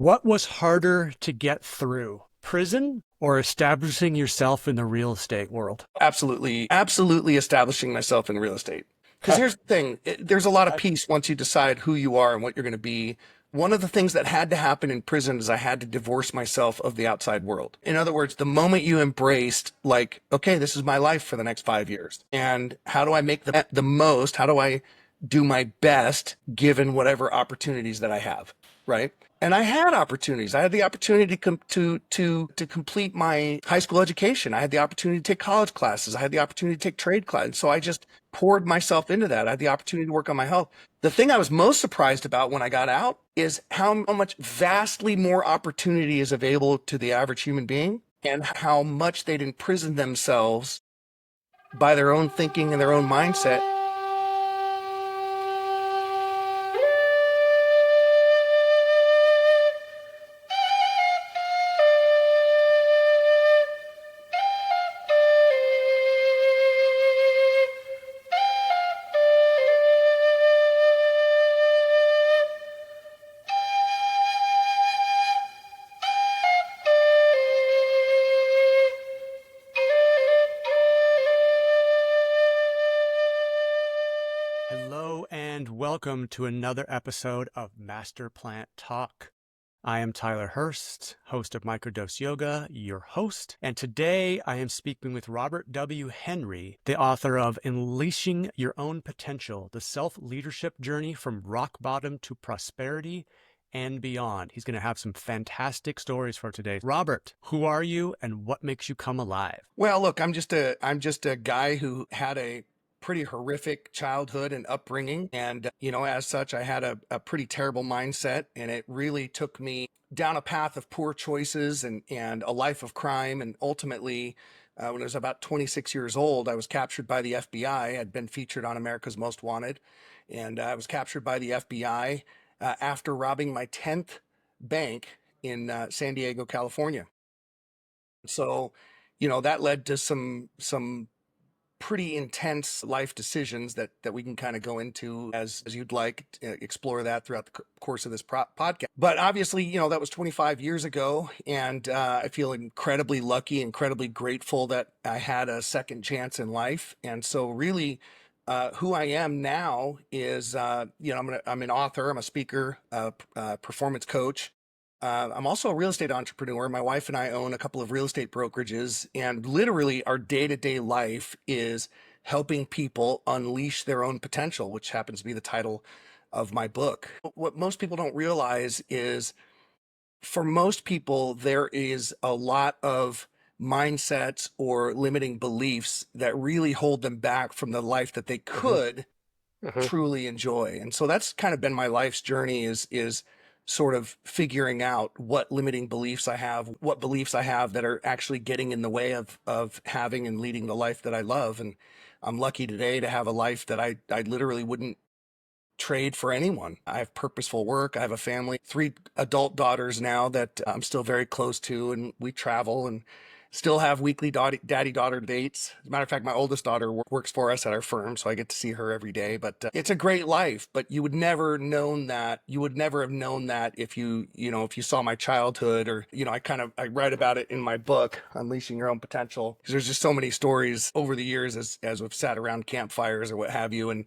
What was harder to get through, prison or establishing yourself in the real estate world? Absolutely, absolutely establishing myself in real estate. Because here's the thing, there's a lot of peace once you decide who you are and what you're going to be. One of the things that had to happen in prison is I had to divorce myself of the outside world. In other words, the moment you embraced, like, okay, this is my life for the next 5 years. And how do I make the most? How do I do my best given whatever opportunities that I have? Right. And I had opportunities. I had the opportunity to complete my high school education. I had the opportunity to take college classes. I had the opportunity to take trade classes. So I just poured myself into that. I had the opportunity to work on my health. The thing I was most surprised about when I got out is how much vastly more opportunity is available to the average human being and how much they'd imprison themselves by their own thinking and their own mindset. Hello and welcome to another episode of Master Plant Talk. I am Tyler Hurst, host of Microdose Yoga, your host, and today I am speaking with Robert W. Henry, the author of Unleashing Your Own Potential, the Self-Leadership Journey from Rock Bottom to Prosperity and Beyond. He's going to have some fantastic stories for today. Robert, who are you and what makes you come alive? Well, look, I'm just a guy who had a pretty horrific childhood and upbringing. And, as such, I had a pretty terrible mindset. And it really took me down a path of poor choices and a life of crime. And ultimately, when I was about 26 years old, I was captured by the FBI. I'd been featured on America's Most Wanted. And I was captured by the FBI after robbing my 10th bank in San Diego, California. So, that led to some pretty intense life decisions that we can kind of go into as you'd like, explore that throughout the course of this podcast. But obviously, that was 25 years ago, and I feel incredibly lucky, incredibly grateful that I had a second chance in life. And so, really, who I am now is, I'm an author, I'm a speaker, performance coach. I'm also a real estate entrepreneur. My wife and I own a couple of real estate brokerages, and literally our day-to-day life is helping people unleash their own potential, which happens to be the title of my book. What most people don't realize is for most people, there is a lot of mindsets or limiting beliefs that really hold them back from the life that they Mhm, could mhm. truly enjoy. And so that's kind of been my life's journey is sort of figuring out what limiting beliefs I have, what beliefs I have that are actually getting in the way of having and leading the life that I love. And I'm lucky today to have a life that I literally wouldn't trade for anyone. I have purposeful work. I have a family, three adult daughters now that I'm still very close to, and we travel and still have weekly daddy daughter dates. As a matter of fact, my oldest daughter works for us at our firm, so I get to see her every day. But it's a great life. But you would never known that. You would never have known that if if you saw my childhood, or I write about it in my book, Unleashing Your Own Potential, because there's just so many stories over the years as we've sat around campfires or what have you, and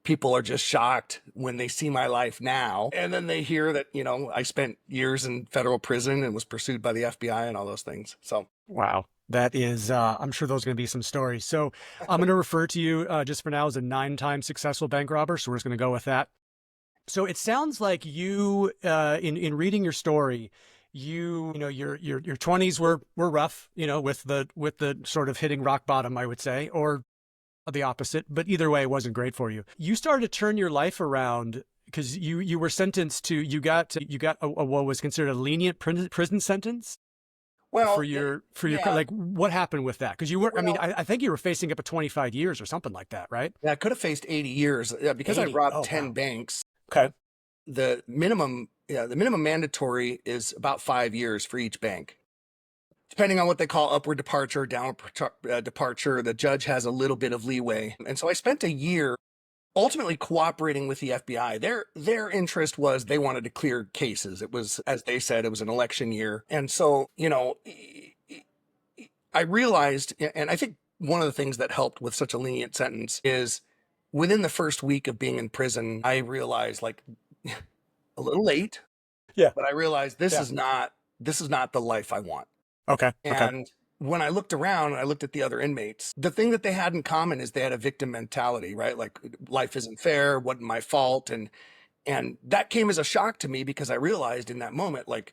people are just shocked when they see my life now. And then they hear that, I spent years in federal prison and was pursued by the FBI and all those things. So, Wow. That is, I'm sure those are going to be some stories. So I'm going to refer to you just for now as a 9-time successful bank robber. So we're just going to go with that. So it sounds like you, in reading your story, your 20s were rough, with the sort of hitting rock bottom, I would say, or the opposite. But either way, it wasn't great for you. You started to turn your life around because you were sentenced to you got a what was considered a lenient prison sentence well, for your yeah, like what happened with that? Because you were, I mean, well, I think you were facing up to 25 years or something like that, right? yeah, I could have faced 80 years because I 80. robbed Oh 10 wow. banks. Okay. The minimum mandatory is about 5 years for each bank. Depending on what they call upward departure, downward departure, the judge has a little bit of leeway. And so I spent a year ultimately cooperating with the FBI. Their interest was they wanted to clear cases. It was, as they said, it was an election year. And so, I realized, and I think one of the things that helped with such a lenient sentence is within the first week of being in prison, I realized, like, a little late, Yeah. but I realized Yeah. this is not the life I want. Okay. Okay. And when I looked around and I looked at the other inmates, the thing that they had in common is they had a victim mentality, right? Like, life isn't fair, wasn't my fault. And that came as a shock to me because I realized in that moment, like,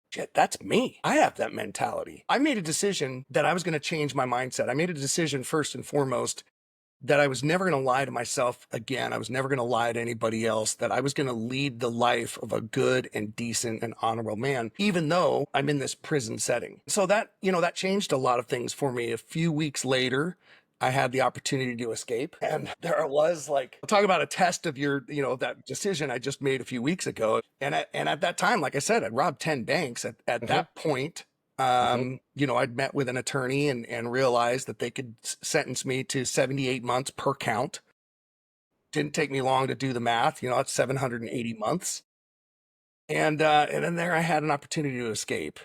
shit, that's me. I have that mentality. I made a decision that I was going to change my mindset. I made a decision first and foremost that I was never going to lie to myself again. I was never going to lie to anybody else, that I was going to lead the life of a good and decent and honorable man, even though I'm in this prison setting. So that, that changed a lot of things for me. A few weeks later, I had the opportunity to escape. And there I was, like, talk about a test of your, that decision I just made a few weeks ago. And at that time, like I said, I'd robbed 10 banks. At Hmm. that point, Hmm. I'd met with an attorney and realized that they could sentence me to 78 months per count. Didn't take me long to do the math. That's 780 months. And then there I had an opportunity to escape.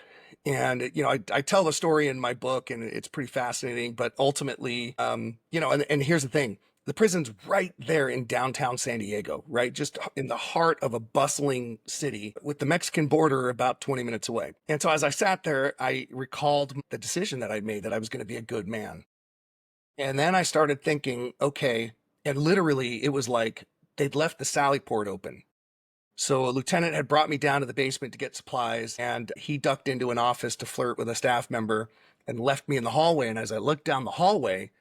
And, I tell the story in my book and it's pretty fascinating, but ultimately, and here's the thing. The prison's right there in downtown San Diego, right? Just in the heart of a bustling city with the Mexican border about 20 minutes away. And so as I sat there, I recalled the decision that I made, that I was going to be a good man. And then I started thinking, okay, and literally it was like they'd left the sally port open. So a lieutenant had brought me down to the basement to get supplies, and he ducked into an office to flirt with a staff member and left me in the hallway. And as I looked down the hallway,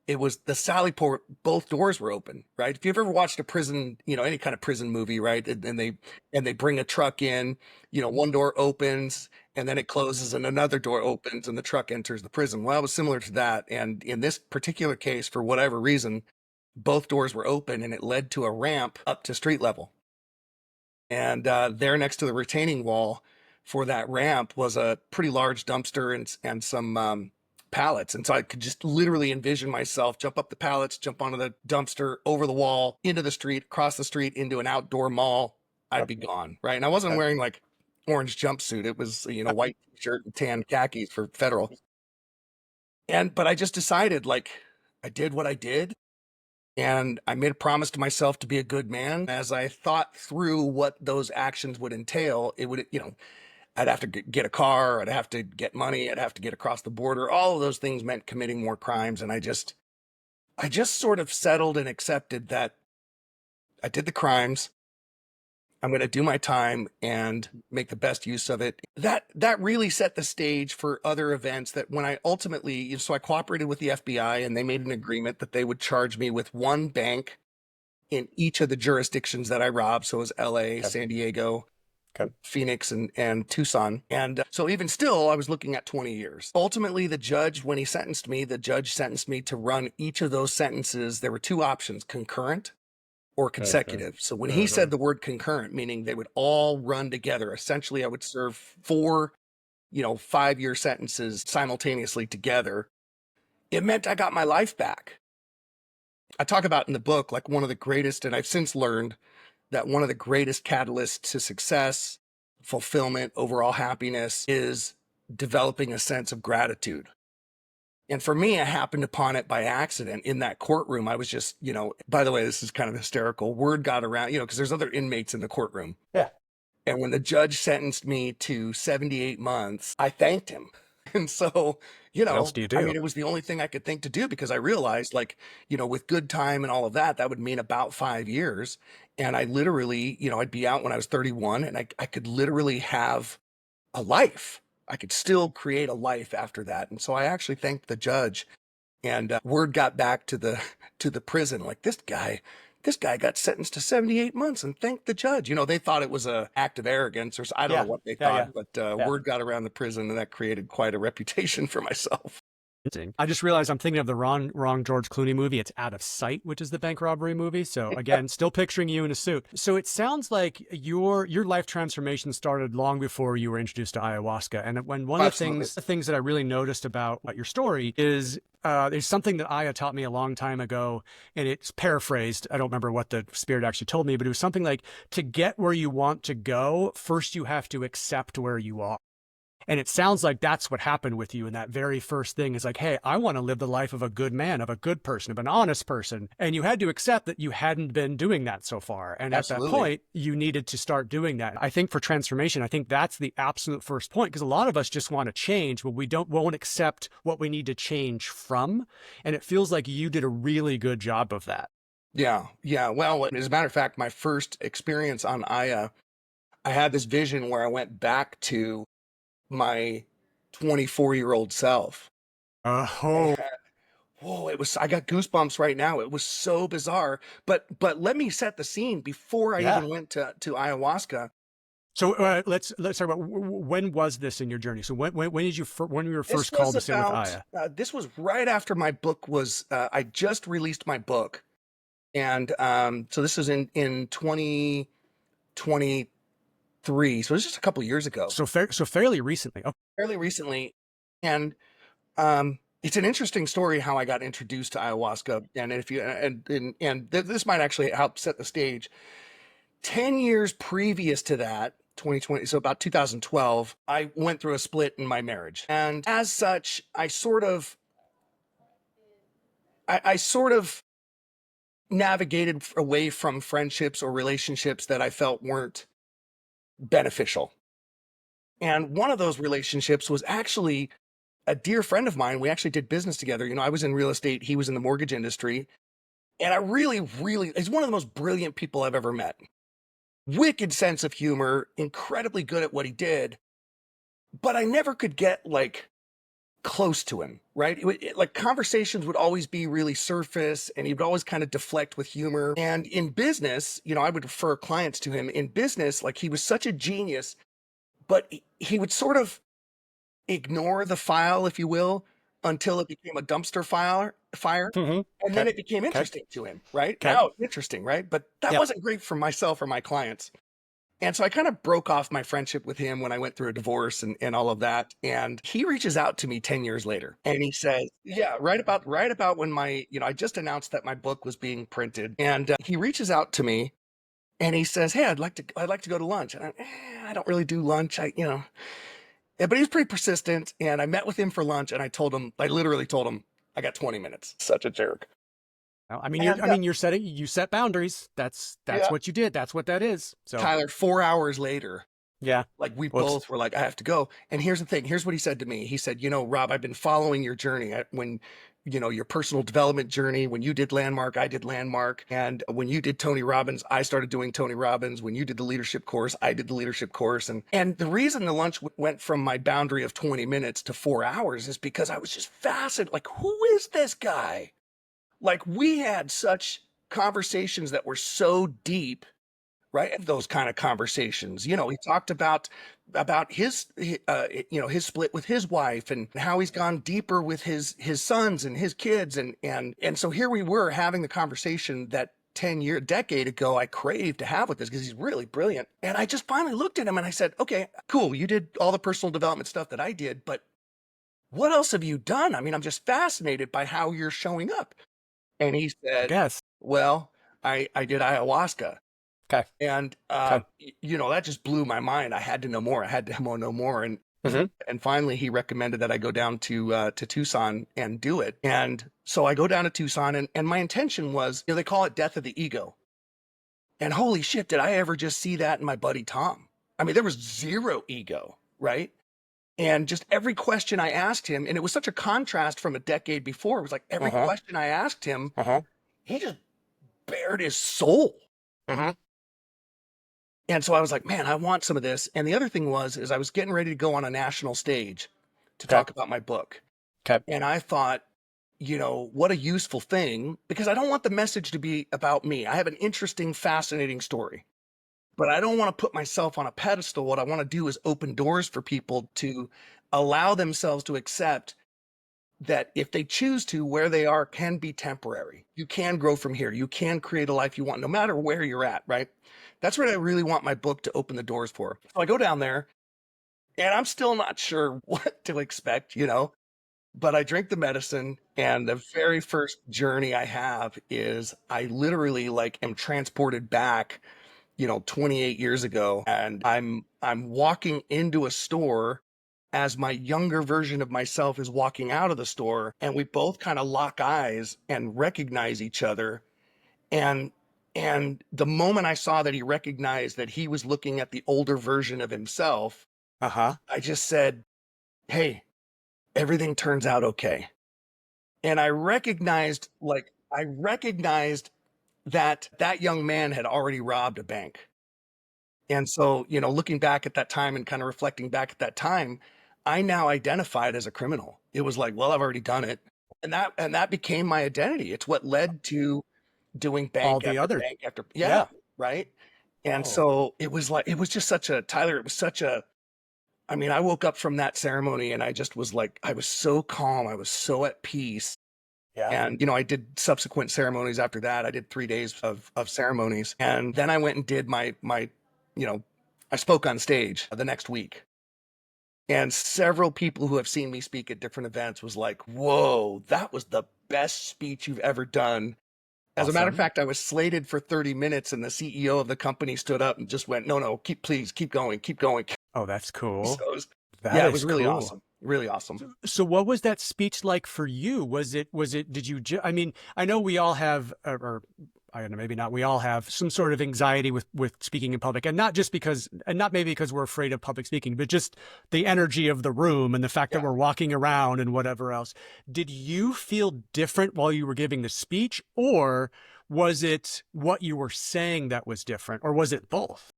it was the sally port, both doors were open, right? If you've ever watched a prison, any kind of prison movie, right? And they bring a truck in, one door opens and then it closes and another door opens and the truck enters the prison. Well, it was similar to that. And in this particular case, for whatever reason, both doors were open and it led to a ramp up to street level. And there next to the retaining wall for that ramp was a pretty large dumpster and some pallets. And so I could just literally envision myself jump up the pallets, jump onto the dumpster, over the wall, into the street, across the street, into an outdoor mall. I'd be gone, right? And I wasn't wearing like orange jumpsuit. It was, white t-shirt and tan khakis for federal. But I just decided, like, I did what I did. And I made a promise to myself to be a good man. As I thought through what those actions would entail, it would, I'd have to get a car, I'd have to get money, I'd have to get across the border. All of those things meant committing more crimes. And I just sort of settled and accepted that I did the crimes. I'm going to do my time and make the best use of it. That really set the stage for other events that when I ultimately, so I cooperated with the FBI and they made an agreement that they would charge me with one bank in each of the jurisdictions that I robbed. So it was LA, Okay. San Diego, Okay. Phoenix, and Tucson. And so even still, I was looking at 20 years. Ultimately, the judge, when he sentenced me, the judge sentenced me to run each of those sentences. There were two options: concurrent or Hmm. consecutive. So when he Hmm. said the word concurrent, meaning they would all run together, essentially I would serve four, 5-year sentences simultaneously together. It meant I got my life back. I talk about in the book, like, one of the greatest, and I've since learned that one of the greatest catalysts to success, fulfillment, overall happiness is developing a sense of gratitude. And for me, I happened upon it by accident in that courtroom. I was just, by the way, this is kind of hysterical. Word got around, because there's other inmates in the courtroom. Yeah. And when the judge sentenced me to 78 months, I thanked him. And so, What else do you do? it was the only thing I could think to do because I realized, like, with good time and all of that, that would mean about 5 years. And I literally, I'd be out when I was 31 and I could literally have a life. I could still create a life after that. And so I actually thanked the judge and word got back to the to the prison, like, this guy got sentenced to 78 months and thanked the judge. They thought it was a act of arrogance or I don't know Yeah. what they Yeah. thought, Yeah. but Yeah. word got around the prison and that created quite a reputation for myself. Interesting. I just realized I'm thinking of the wrong George Clooney movie. It's Out of Sight, which is the bank robbery movie. So again, still picturing you in a suit. So it sounds like your life transformation started long before you were introduced to ayahuasca. And when one of Absolutely. the things that I really noticed about your story is there's something that Aya taught me a long time ago, and it's paraphrased. I don't remember what the spirit actually told me, but it was something like, to get where you want to go, first you have to accept where you are. And it sounds like that's what happened with you. And that very first thing is like, hey, I want to live the life of a good man, of a good person, of an honest person. And you had to accept that you hadn't been doing that so far. And at that Absolutely. point, you needed to start doing that. I think for transformation, I think that's the absolute first point, because a lot of us just want to change, but we won't accept what we need to change from. And it feels like you did a really good job of that. Yeah. Yeah. Well, as a matter of fact, my first experience on Aya, I had this vision where I went back to my 24-year-old self. And Oh, whoa, I got goosebumps right now. It was so bizarre. But let me set the scene before I yeah. even went to ayahuasca. So let's talk about when was this in your journey? So when did you when you were This first was called to sit with about Aya? this was right after my book was I just released my book. And so this was in 2023. So it was just a couple years ago, So fairly recently. Oh, fairly recently. And it's an interesting story how I got introduced to ayahuasca. And if you this might actually help set the stage. 10 years previous to that, 2020, so about 2012, I went through a split in my marriage. And as such, I sort of navigated away from friendships or relationships that I felt weren't beneficial. And one of those relationships was actually a dear friend of mine. We actually did business together. I was in real estate, he was in the mortgage industry. And I really, he's one of the most brilliant people I've ever met. Wicked sense of humor, incredibly good at what he did. But I never could get like close to him, right? Like conversations would always be really surface and he would always kind of deflect with humor. And in business, I would refer clients to him. In business, like he was such a genius, but he would sort of ignore the file, if you will, until it became a dumpster fire. mm-hmm. And then Okay. it became Okay. interesting to him, right? Okay. Now it's interesting, right? But that Yep. wasn't great for myself or my clients. And so I kind of broke off my friendship with him when I went through a divorce and all of that. And he reaches out to me 10 years later and he says, yeah, right about when I just announced that my book was being printed. And he reaches out to me and he says, hey, I'd like to go to lunch. And I don't really do lunch. Yeah, but he was pretty persistent. And I met with him for lunch and I literally told him, I got 20 minutes. Such a jerk. Well, I mean, And you set boundaries. That's yeah, what you did. That's what that is. So Tyler, 4 hours later, yeah. like we Whoops. both were like, I have to go. And here's the thing. Here's what he said to me. He said, Rob, I've been following your journey when, your personal development journey. When you did Landmark, I did Landmark. And when you did Tony Robbins, I started doing Tony Robbins. When you did the leadership course, I did the leadership course. And the reason the lunch went from my boundary of 20 minutes to 4 hours is because I was just fascinated. Like, who is this guy? Like we had such conversations that were so deep, right? Those kind of conversations. He talked about his split with his wife and how he's gone deeper with his sons and his kids and so here we were having the conversation that decade ago I craved to have with this because he's really brilliant. And I just finally looked at him and I said, okay, cool, you did all the personal development stuff that I did, but what else have you done? I mean, I'm just fascinated by how you're showing up. And he I said, guess. well, I did ayahuasca. Okay. And, Okay. that just blew my mind. I had to know more. I had to know more. Mm-hmm. And finally, he recommended that I go down to Tucson and do it. And so I go down to Tucson, and my intention was, they call it death of the ego. And holy shit, did I ever just see that in my buddy Tom? I mean, there was zero ego, right? And just every question I asked him, and it was such a contrast from a decade before. It was like every Uh-huh. question I asked him, Uh-huh. he just bared his soul. Uh-huh. And so I was like, man, I want some of this. And the other thing is I was getting ready to go on a national stage to Okay. talk about my book. Okay. And I thought, what a useful thing, because I don't want the message to be about me. I have an interesting, fascinating story, but I don't want to put myself on a pedestal. What I want to do is open doors for people to allow themselves to accept that if they choose to, where they are can be temporary. You can grow from here. You can create a life you want, no matter where you're at, right? That's what I really want my book to open the doors for. So I go down there and I'm still not sure what to expect, but I drink the medicine. And the very first journey I have is I literally like am transported back 28 years ago, and I'm walking into a store as my younger version of myself is walking out of the store, and we both kind of lock eyes and recognize each other. And and the moment I saw that he recognized that he was looking at the older version of himself, Uh-huh. I just said, "Hey, everything turns out okay." And I recognized that that young man had already robbed a bank. And so, looking back at that time and kind of reflecting back at that time, I now identified as a criminal. It was like, well, I've already done it. And that became my identity. It's what led to doing All bank the after other, bank after, yeah. yeah, right. And Oh, so it was just such a, Tyler, it was such a, I mean, I woke up from that ceremony and I just was like, I was so calm. I was so at peace. yeah. And, I did subsequent ceremonies after that. I did 3 days of ceremonies. And then I went and did you know, I spoke on stage the next week. And several people who have seen me speak at different events was like, whoa, that was the best speech you've ever done. As a matter of Awesome. fact, I was slated for 30 minutes and the CEO of the company stood up and just went, no, no, please keep going, keep going. Oh, that's cool. So That yeah, it was is really cool. awesome. Really awesome. So what was that speech like for you? Did you, I mean, I know we all have, or I don't know, maybe not, we all have some sort of anxiety with speaking in public, and not just because, and not maybe because we're afraid of public speaking, but just the energy of the room and the fact that Yeah. we're walking around and whatever else. Did you feel different while you were giving the speech, or was it what you were saying that was different, or was it both?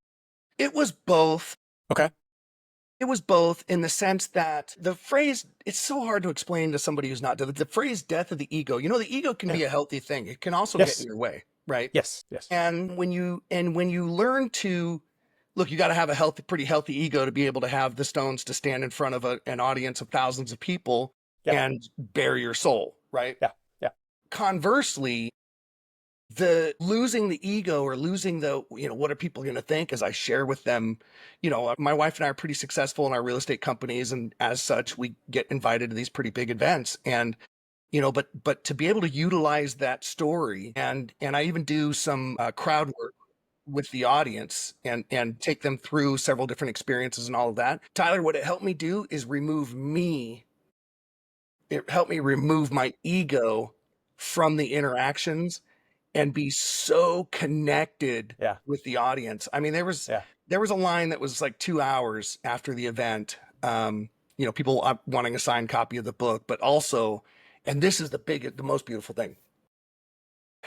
It was both. Okay. It was both in the sense that the phrase, it's so hard to explain to somebody who's not, the phrase death of the ego, the ego can Yeah. be a healthy thing. It can also get in Yes. your way, right? Yes. Yes. And when you learn to look, you got to have a pretty healthy ego to be able to have the stones to stand in front of an audience of thousands of people Yeah. and bare your soul, right? Yeah. Yeah. Conversely, the losing the ego or losing the what are people going to think as I share with them, my wife and I are pretty successful in our real estate companies, and as such we get invited to these pretty big events. And but to be able to utilize that story, and I even do some crowd work with the audience and take them through several different experiences and all of that. Tyler, what it helped me do is it helped me remove my ego from the interactions and be so connected Yeah. with the audience. I mean, Yeah. there was a line that was like 2 hours after the event. People wanting a signed copy of the book, but also, and this is the most beautiful thing.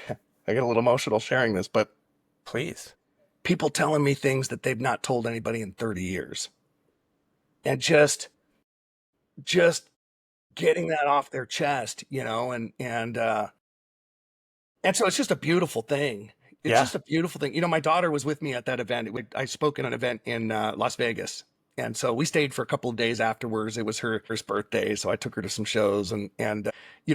I get a little emotional sharing this, but Please. people telling me things that they've not told anybody in 30 years, and just getting that off their chest, and so it's just a beautiful thing. It's Yeah. just a beautiful thing. My daughter was with me at that event. I spoke at an event in Las Vegas. And so we stayed for a couple of days afterwards. It was her first birthday. So I took her to some shows, and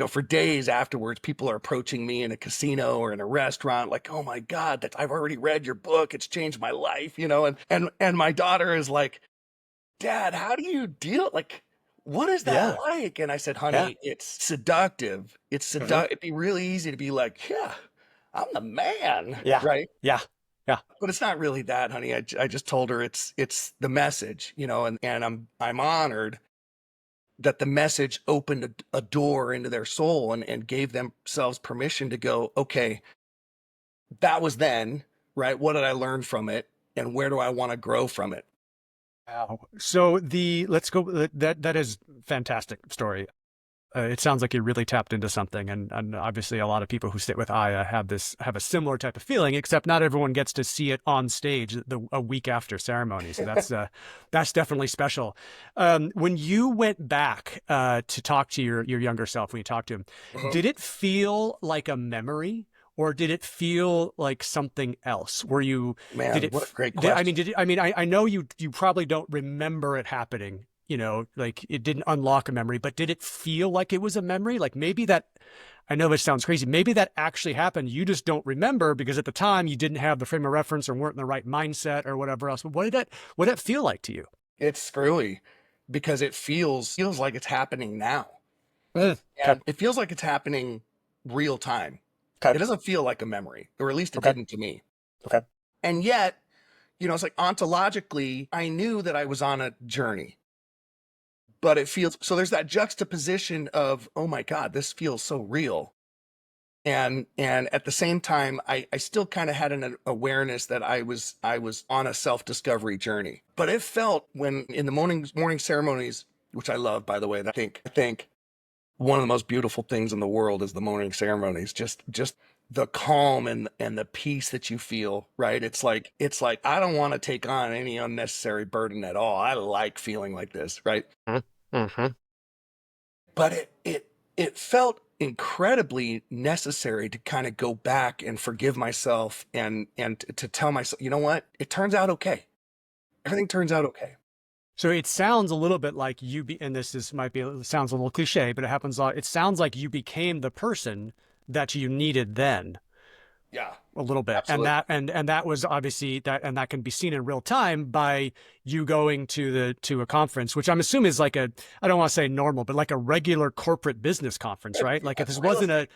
for days afterwards, people are approaching me in a casino or in a restaurant like, oh my God, that I've already read your book. It's changed my life, and my daughter is like, Dad, how do you deal? Like, what is that Yeah. like? And I said, Yeah. honey, it's seductive. It's Hmm. seductive. It'd be really easy to be like, yeah, I'm the man, Yeah. right? Yeah. Yeah. But it's not really that, honey. I just told her it's the message, and I'm honored that the message opened a door into their soul and gave themselves permission to go, okay, that was then, right? What did I learn from it? And where do I want to grow from it? Wow. So let's go. That is fantastic story. It sounds like you really tapped into something, and obviously a lot of people who sit with Aya have a similar type of feeling, except not everyone gets to see it on stage a week after ceremony. So that's definitely special. When you went back to talk to your younger self, when you talked to him, Mhm. did it feel like a memory? Or did it feel like something else? Were you, did Man, it, what a great did, I mean, question. did it, I mean, I know you probably don't remember it happening, like it didn't unlock a memory, but did it feel like it was a memory? Like maybe that, I know this sounds crazy, maybe that actually happened. You just don't remember because at the time you didn't have the frame of reference or weren't in the right mindset or whatever else. But what did that feel like to you? It's screwy because it feels like it's happening now. Okay. And it feels like it's happening real time. Okay. It doesn't feel like a memory, or at least it Okay. didn't to me. Okay. And yet, it's like ontologically, I knew that I was on a journey, but it feels so there's that juxtaposition of, oh my God, this feels so real. And at the same time, I still kind of had an awareness that I was on a self-discovery journey. But it felt when in the morning ceremonies, which I love, by the way, I think one of the most beautiful things in the world is the morning ceremonies. Just the calm and the peace that you feel, right? It's like I don't want to take on any unnecessary burden at all. I like feeling like this, right? Mm-hmm. But it felt incredibly necessary to kind of go back and forgive myself and to tell myself, you know what? It turns out okay. Everything turns out okay. So it sounds a little bit like and this is might be sounds a little cliche, but it happens a lot. It sounds like you became the person that you needed then Yeah, a little bit, and absolutely. that was obviously and that can be seen in real time by you going to a conference, which I'm assuming is like I don't want to say normal, but like a regular corporate business conference, right? Like if That's this real wasn't estate.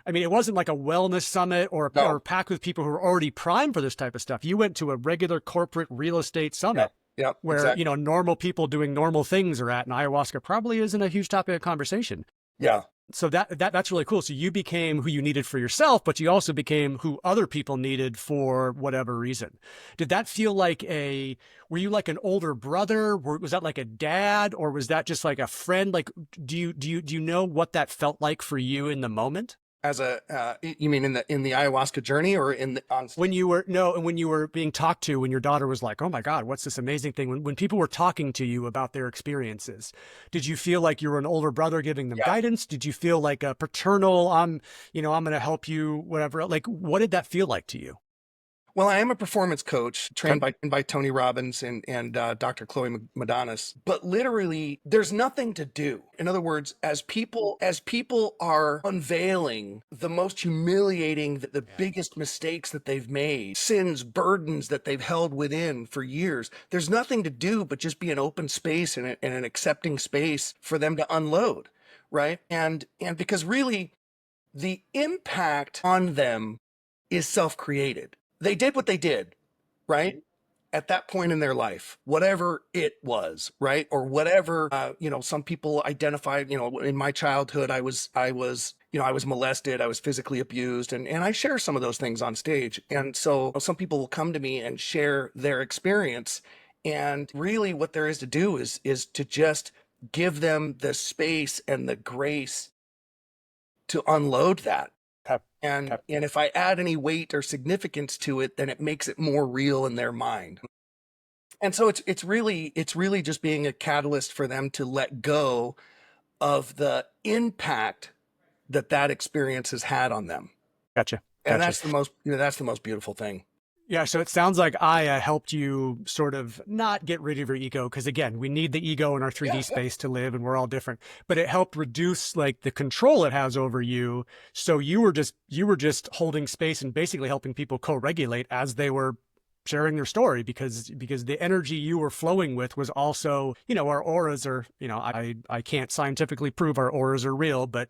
I mean, it wasn't like a wellness summit or No. packed with people who are already primed for this type of stuff. You went to a regular corporate real estate Yep. summit Yep. where, Exactly. normal people doing normal things are at, and ayahuasca probably isn't a huge topic of conversation. Yeah. So that's really cool. So you became who you needed for yourself, but you also became who other people needed for whatever reason. Did that feel like were you like an older brother? Was that like a dad, or was that just like a friend? Like, do you know what that felt like for you in the moment? As a you mean in the ayahuasca journey or in the on When stage? you were no, and when you were being talked to, when your daughter was like, "Oh my God, what's this amazing thing?" When people were talking to you about their experiences, did you feel like you were an older brother giving them Yeah. guidance? Did you feel like a paternal, I'm going to help you, whatever? Like, what did that feel like to you? Well, I am a performance coach Okay. trained by Tony Robbins and Dr. Chloe Madanis. But literally, there's nothing to do. In other words, as people are unveiling the most humiliating, the Yeah. biggest mistakes that they've made, sins, burdens that they've held within for years, there's nothing to do but just be an open space and an accepting space for them to unload, right? And because really, the impact on them is self-created. They did what they did, right? At that point in their life, whatever it was, right? Or whatever, some people identified, in my childhood, I was molested, I was physically abused, and I share some of those things on stage. And so some people will come to me and share their experience. And really what there is to do is to just give them the space and the grace to unload that. Okay. And Okay. and if I add any weight or significance to it, then it makes it more real in their mind. And so it's really just being a catalyst for them to let go of the impact that experience has had on them. Gotcha. And Gotcha. that's the most beautiful thing. Yeah, so it sounds like Aya helped you sort of not get rid of your ego, because again, we need the ego in our 3D Yeah, yeah, space to live and we're all different. But it helped reduce like the control it has over you. So you were just holding space and basically helping people co-regulate as they were sharing their story, because the energy you were flowing with was also, our auras are, I can't scientifically prove our auras are real, but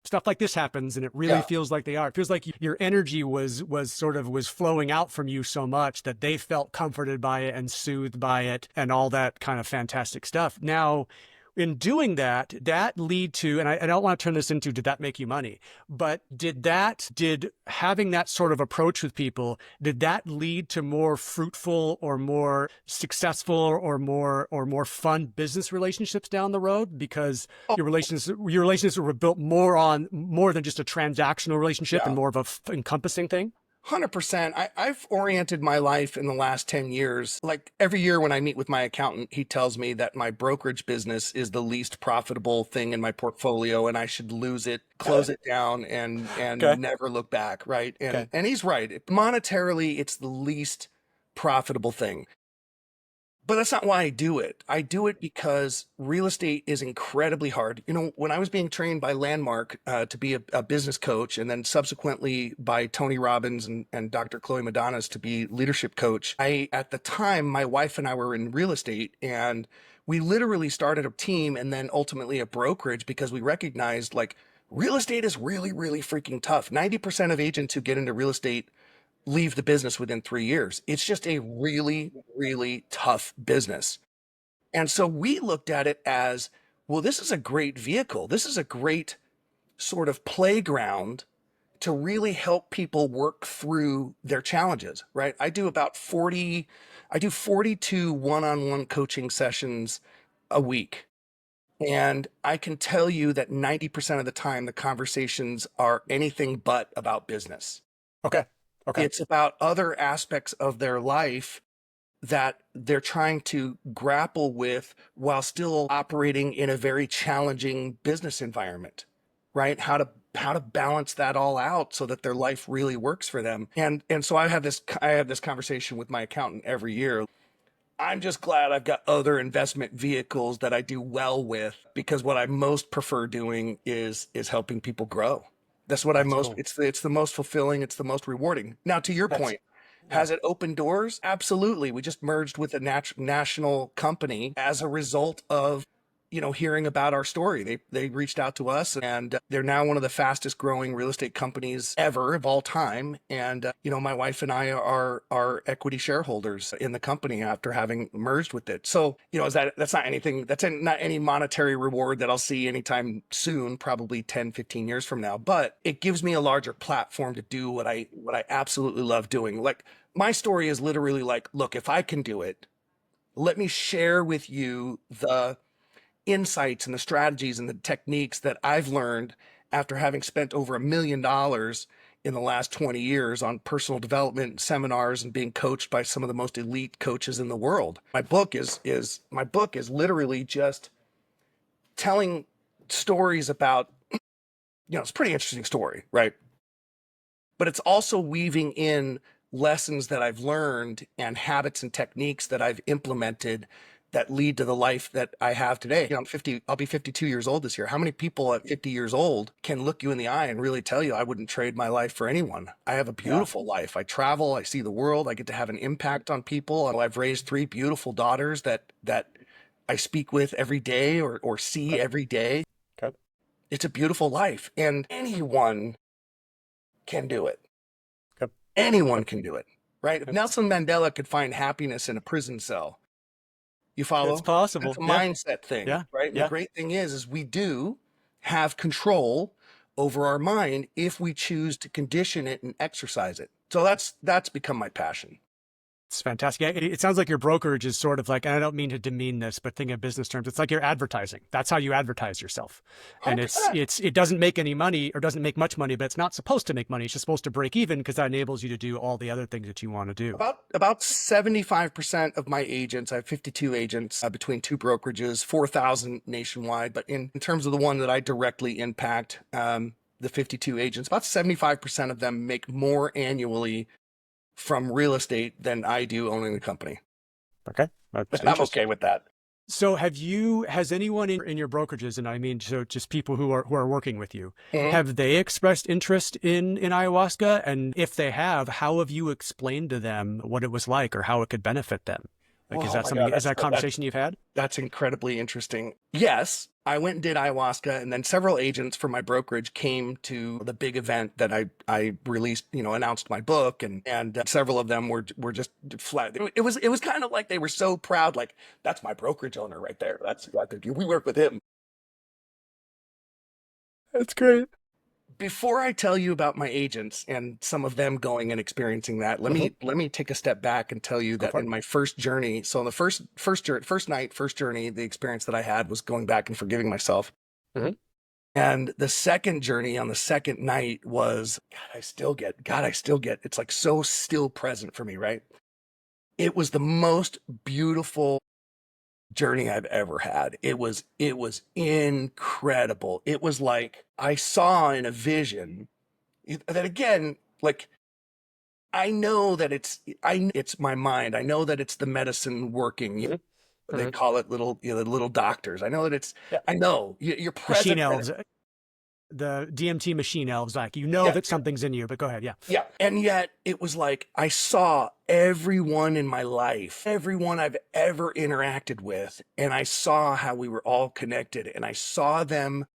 stuff like this happens and it really yeah, feels like they are. It feels like your energy was flowing out from you so much that they felt comforted by it and soothed by it and all that kind of fantastic stuff. Now, in doing that, that lead to, and I don't want to turn this into, did that make you money? But did having that sort of approach with people, did that lead to more fruitful or more successful or more fun business relationships down the road? Because oh, your relationships were built more than just a transactional relationship and yeah. more of a encompassing thing. 100%. I've oriented my life in the last 10 years. Like every year when I meet with my accountant, he tells me that my brokerage business is the least profitable thing in my portfolio and I should lose it, close it down and Okay. never look back, right? And Okay. and he's right. Monetarily, it's the least profitable thing. But that's not why I do it. I do it because real estate is incredibly hard. You know, when I was being trained by Landmark to be a business coach, and then subsequently by Tony Robbins and Dr. Chloe Madonas to be leadership coach, at the time, my wife and I were in real estate, and we literally started a team and then ultimately a brokerage because we recognized like real estate is really, really freaking tough. 90% of agents who get into real estate leave the business within 3 years. It's just a really, really tough business. And so we looked at it as, well, this is a great vehicle. This is a great sort of playground to really help people work through their challenges, right? I do 42 one-on-one coaching sessions a week. And I can tell you that 90% of the time, the conversations are anything but about business. Okay. Okay. It's about other aspects of their life that they're trying to grapple with while still operating in a very challenging business environment, right? How to balance that all out so that their life really works for them. And so I have this conversation with my accountant every year. I'm just glad I've got other investment vehicles that I do well with, because what I most prefer doing is helping people grow. That's what I That's most cool. it's the most fulfilling, it's the most rewarding. Now to your That's point, yeah. has it opened doors? Absolutely. We just merged with a national company as a result of, hearing about our story. They reached out to us, and they're now one of the fastest growing real estate companies ever of all time. And my wife and I are equity shareholders in the company after having merged with it. So, that's not anything, not any monetary reward that I'll see anytime soon, probably 10, 15 years from now, but it gives me a larger platform to do what I absolutely love doing. Like, my story is literally like, look, if I can do it, let me share with you the insights and the strategies and the techniques that I've learned after having spent over $1 million in the last 20 years on personal development seminars and being coached by some of the most elite coaches in the world. My book is literally just telling stories about, it's a pretty interesting story, right? But it's also weaving in lessons that I've learned and habits and techniques that I've implemented that lead to the life that I have today. I'm 50, I'll be 52 years old this year. How many people at 50 years old can look you in the eye and really tell you I wouldn't trade my life for anyone? I have a Yeah. beautiful life. I travel, I see the world, I get to have an impact on people. I've raised 3 beautiful daughters that I speak with every day or see Okay. every day. Okay. It's a beautiful life, and anyone can do it. Okay. Anyone Okay. can do it, right? If Okay. Nelson Mandela could find happiness in a prison cell, you It's follow? That's possible. a Yeah. mindset thing, Yeah. right? And the Yeah. great thing is we do have control over our mind if we choose to condition it and exercise it. So that's become my passion. It's fantastic. Yeah, it sounds like your brokerage is sort of like, and I don't mean to demean this, but think in business terms, it's like you're advertising. That's how you advertise yourself. And it's 100%. it doesn't make any money or doesn't make much money, but it's not supposed to make money. It's just supposed to break even because that enables you to do all the other things that you want to do. About 75% of my agents, I have 52 agents between two brokerages, 4,000 nationwide. But in terms of the one that I directly impact, the 52 agents, about 75% of them make more annually from real estate than I do owning the company. Okay. That's I'm interesting. okay with that. So has anyone in your brokerages, and I mean, so just people who are working with you, Mhm. have they expressed interest in ayahuasca? And if they have, how have you explained to them what it was like or how it could benefit them? Like, Well, oh my God, is that a conversation you've had? that's incredibly interesting. Yes, I went and did ayahuasca, and then several agents from my brokerage came to the big event that I released, announced my book, and several of them were just flat. It was kind of like they were so proud, like that's my brokerage owner right there. That's we work with him. That's great. Before I tell you about my agents and some of them going and experiencing that, Mhm. let me take a step back and tell you Go that for it. in my first journey, so in the first journey, the experience that I had was going back and forgiving myself. Mhm. And the second journey on the second night was, God, I still get, it's like so still present for me, right? It was the most beautiful journey I've ever had. It was incredible. It was like I saw in a vision that again, like I know that it's my mind. I know that it's the medicine working. You know, Mhm. they Mhm. call it little, you know, the little doctors. I know that Yeah. I know you're Machine present. elves, the DMT machine elves, like you know Yeah. that something's in you, but go ahead. Yeah. Yeah. And yet it was like I saw everyone in my life, everyone I've ever interacted with, and I saw how we were all connected, and I saw them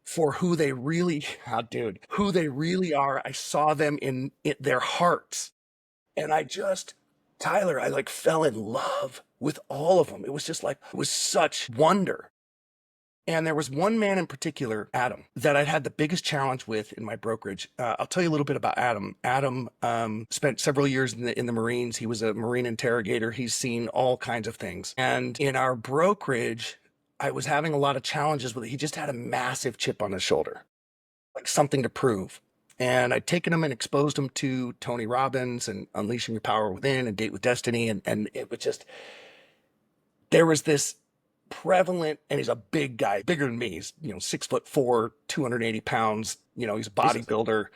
for who they really, oh, dude, who they really are. I saw them in their hearts. And I just, Tyler, I like fell in love with all of them. It was just like, it was such wonder. And there was one man in particular, Adam, that I'd had the biggest challenge with in my brokerage. I'll tell you a little bit about Adam. Adam spent several years in the Marines. He was a Marine interrogator. He's seen all kinds of things. And in our brokerage, I was having a lot of challenges with it. He just had a massive chip on his shoulder, like something to prove. And I'd taken him and exposed him to Tony Robbins and Unleashing Your Power Within and Date with Destiny. And it was just, there was this prevalent, and he's a big guy, bigger than me. He's, you know, 6'4", 280 pounds. You know, he's a Jesus. bodybuilder.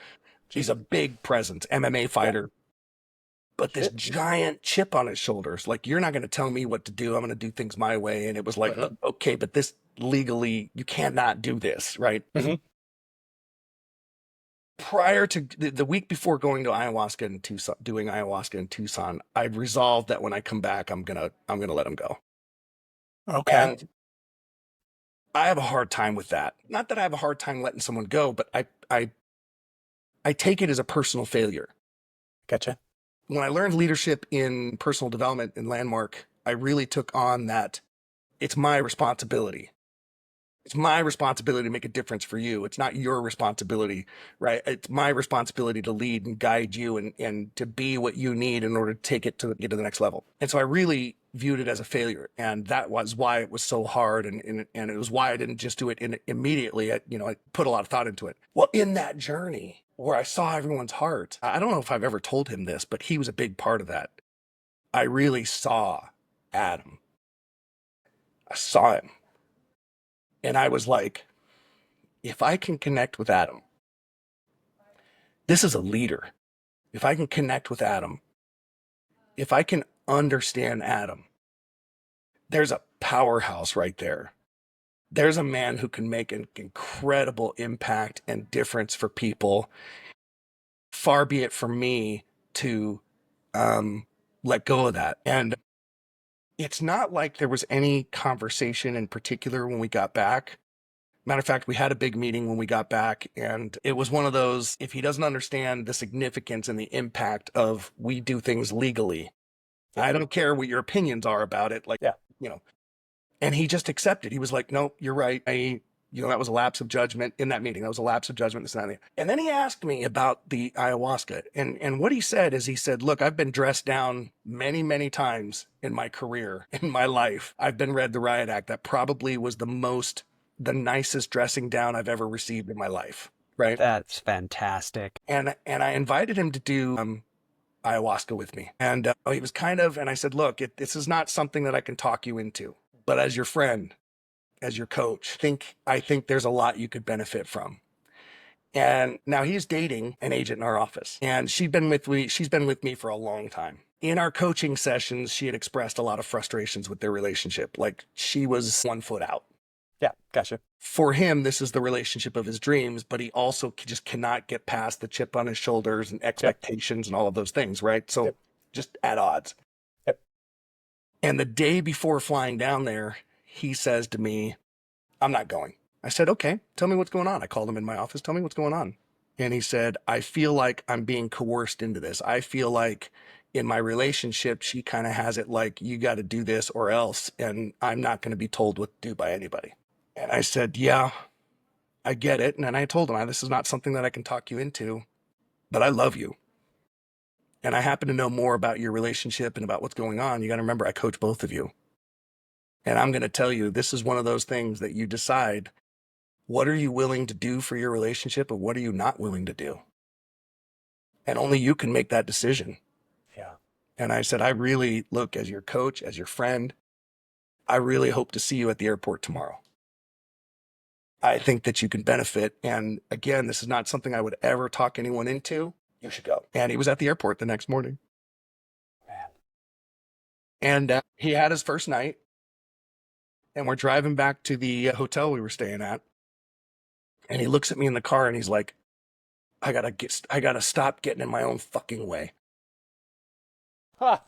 He's Jesus. a big presence, MMA Yeah. fighter, but this Shit. giant chip on his shoulders. Like, you're not going to tell me what to do. I'm going to do things my way. And it was like, Hmm. okay, but this legally, you cannot do this, right? And Hmm. prior to the week before going to ayahuasca in Tucson, doing ayahuasca in Tucson, I resolved that when I come back, I'm gonna let him go. Okay. And I have a hard time with that. Not that I have a hard time letting someone go, but I take it as a personal failure. Gotcha. When I learned leadership in personal development in Landmark, I really took on that it's my responsibility. It's my responsibility to make a difference for you. It's not your responsibility, right? It's my responsibility to lead and guide you and to be what you need in order to take it to get to the next level. And so I really viewed it as a failure. And that was why it was so hard. And it was why I didn't just do it immediately. I put a lot of thought into it. Well, in that journey where I saw everyone's heart, I don't know if I've ever told him this, but he was a big part of that. I really saw Adam. I saw him. And I was like, if I can connect with Adam, this is a leader. If I can connect with Adam, if I can understand Adam, there's a powerhouse right there. There's a man who can make an incredible impact and difference for people. Far be it from me to um, let go of that. And it's not like there was any conversation in particular when we got back. Matter of fact, we had a big meeting when we got back, and it was one of those, if he doesn't understand the significance and the impact of we do things legally, Yeah. I don't care what your opinions are about it. Like, Yeah. you know, and he just accepted. He was like, no, you're right. That was a lapse of judgment in that meeting. That was a lapse of judgment. This and that. And then he asked me about the ayahuasca. And what he said is, he said, look, I've been dressed down many, many times in my career, in my life. I've been read the riot act. That probably was the nicest dressing down I've ever received in my life. Right. That's fantastic. And I invited him to do ayahuasca with me. And he was and I said, look, this is not something that I can talk you into, but as your friend, as your coach, I think there's a lot you could benefit from. And now he's dating an agent in our office, and she's been with me for a long time. In our coaching sessions, she had expressed a lot of frustrations with their relationship. Like, she was 1 foot out. Yeah. Gotcha. For him, this is the relationship of his dreams, but he also just cannot get past the chip on his shoulders and Yep. expectations and all of those things, right? So Yep. just at odds. Yep. And the day before flying down there, he says to me, I'm not going. I said, okay, tell me what's going on. I called him in my office. Tell me what's going on. And he said, I feel like I'm being coerced into this. I feel like in my relationship, she kind of has it like, you got to do this or else. And I'm not going to be told what to do by anybody. And I said, yeah, I get it. And I told him, this is not something that I can talk you into, but I love you. And I happen to know more about your relationship and about what's going on. You got to remember, I coach both of you. And I'm going to tell you, this is one of those things that you decide, what are you willing to do for your relationship and what are you not willing to do? And only you can make that decision. Yeah. And I said, I really, look, as your coach, as your friend, I really hope to see you at the airport tomorrow. I think that you can benefit. And again, this is not something I would ever talk anyone into, You should go. And he was at the airport the next morning. Man. And he had his first night. And we're driving back to the hotel we were staying at. And he looks at me in the car and he's like, I gotta stop getting in my own fucking way. And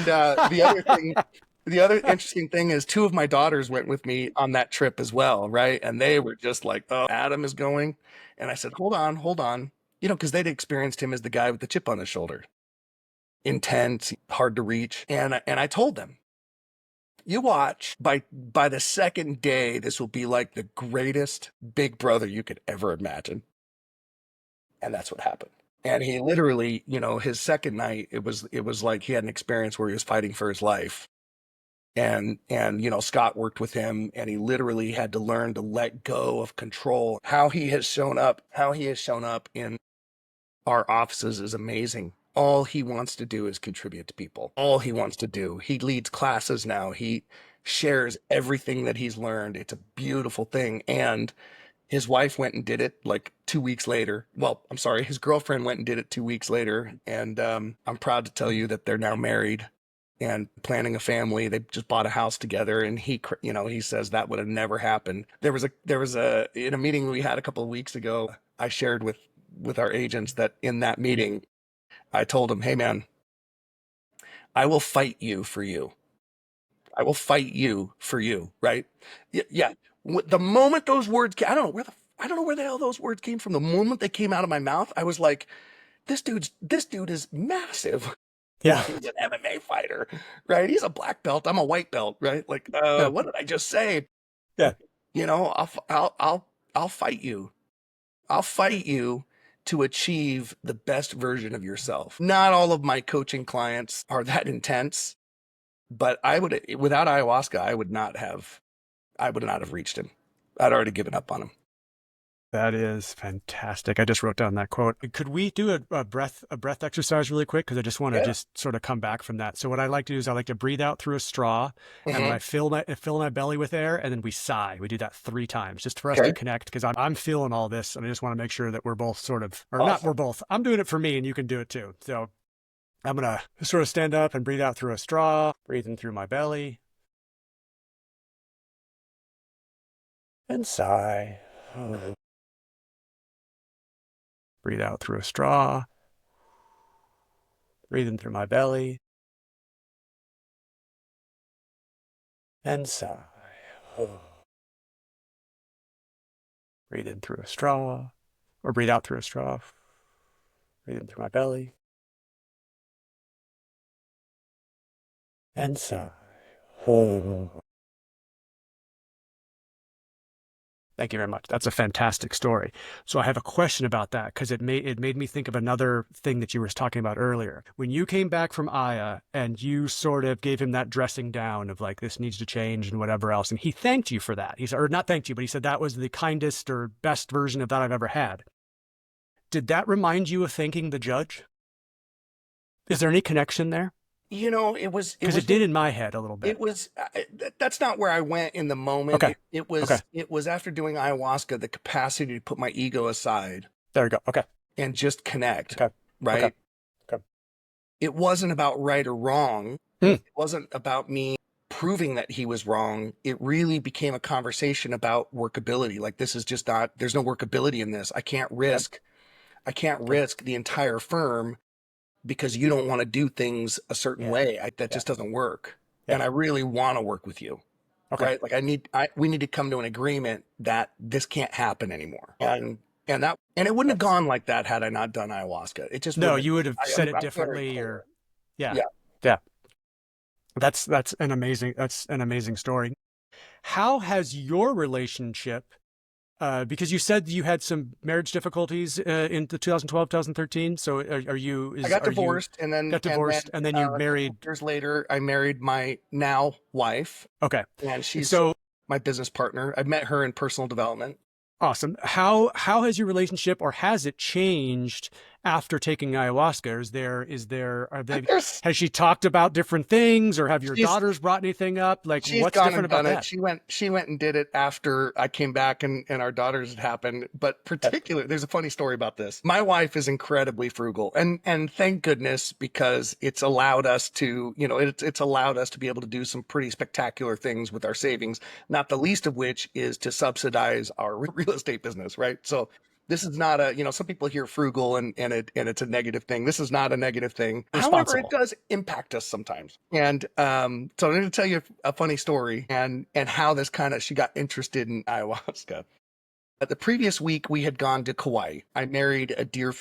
the other interesting thing is 2 of my daughters went with me on that trip as well, right? And they were just like, oh, Adam is going. And I said, hold on. You know, because they'd experienced him as the guy with the chip on his shoulder. Intense, hard to reach. And I told them, you watch, by the second day, this will be like the greatest big brother you could ever imagine. And that's what happened. And he literally, you know, his second night, it was like he had an experience where he was fighting for his life. And, you know, Scott worked with him and he literally had to learn to let go of control. How he has shown up in our offices is amazing. All he wants to do is contribute to people. All he wants to do. He leads classes now. He shares everything that he's learned. It's a beautiful thing. And his wife went and did it like 2 weeks later. Well, I'm sorry, his girlfriend went and did it 2 weeks later. And I'm proud to tell you that they're now married and planning a family. They just bought a house together. And he, you know, he says that would have never happened. There was in a meeting we had a couple of weeks ago, I shared with our agents that in that meeting, I told him, hey man, I will fight you for you. I will fight you for you. Right? Yeah. The moment those words came, I don't know where the hell those words came from. The moment they came out of my mouth, I was like, this dude is massive. Yeah. He's an MMA fighter, right? He's a black belt. I'm a white belt, right? Like, Yeah. what did I just say? Yeah. You know, I'll fight you. I'll fight you to achieve the best version of yourself. Not all of my coaching clients are that intense, but without ayahuasca, I would not have reached him. I'd already given up on him. That is fantastic. I just wrote down that quote. Could we do a breath exercise really quick? Because I just want to just sort of come back from that. So what I like to do is I like to breathe out through a straw, and then I fill my belly with air, and then we sigh. We do that 3 times just for us to connect. Because I'm feeling all this, and I just want to make sure that we're both sort of, or not, we're both. I'm doing it for me, and you can do it too. So I'm gonna sort of stand up and breathe out through a straw, breathe in through my belly, and sigh. Breathe out through a straw. Breathe in through my belly. And sigh. Breathe in through a straw. Or breathe out through a straw. Breathe in through my belly. And sigh. Thank you very much. That's a fantastic story. So I have a question about that because it made me think of another thing that you were talking about earlier. When you came back from Aya and you sort of gave him that dressing down of like, this needs to change and whatever else, and he thanked you for that. He said, or not thanked you, but he said that was the kindest or best version of that I've ever had. Did that remind you of thanking the judge? Is there any connection there? You know, it was because it did in my head a little bit. It was that's not where I went in the moment. Okay. It was after doing ayahuasca, the capacity to put my ego aside. There you go. Okay. And just connect. Okay. Right. Okay. It wasn't about right or wrong. It wasn't about me proving that he was wrong. It really became a conversation about workability. Like, this is just not, there's no workability in this. I can't risk the entire firm because you don't want to do things a certain way. That just doesn't work. And I really want to work with you. Okay. Right? Like we need to come to an agreement that this can't happen anymore. And it wouldn't have gone like that had I not done ayahuasca. It just you would have said it differently or yeah. That's an amazing story. How has your relationship because you said you had some marriage difficulties in the 2012, 2013. So I got divorced and then you married. Years later, I married my now wife. Okay. And she's my business partner. I met her in personal development. Awesome. How has your relationship, or has it changed after taking ayahuasca? There's has she talked about different things, or have your she's daughters brought anything up? Like, She's what's gone different and about done it. that? She went and did it after I came back and our daughters had happened. But particularly, there's a funny story about this. My wife is incredibly frugal, and thank goodness, because it's allowed us to, it's allowed us to be able to do some pretty spectacular things with our savings, not the least of which is to subsidize our real estate business, right? So this is not a, some people hear frugal and it's a negative thing. This is not a negative thing. However, it Responsible. does impact us sometimes. And so I'm going to tell you a funny story and how this she got interested in ayahuasca. The previous week we had gone to Kauai. I married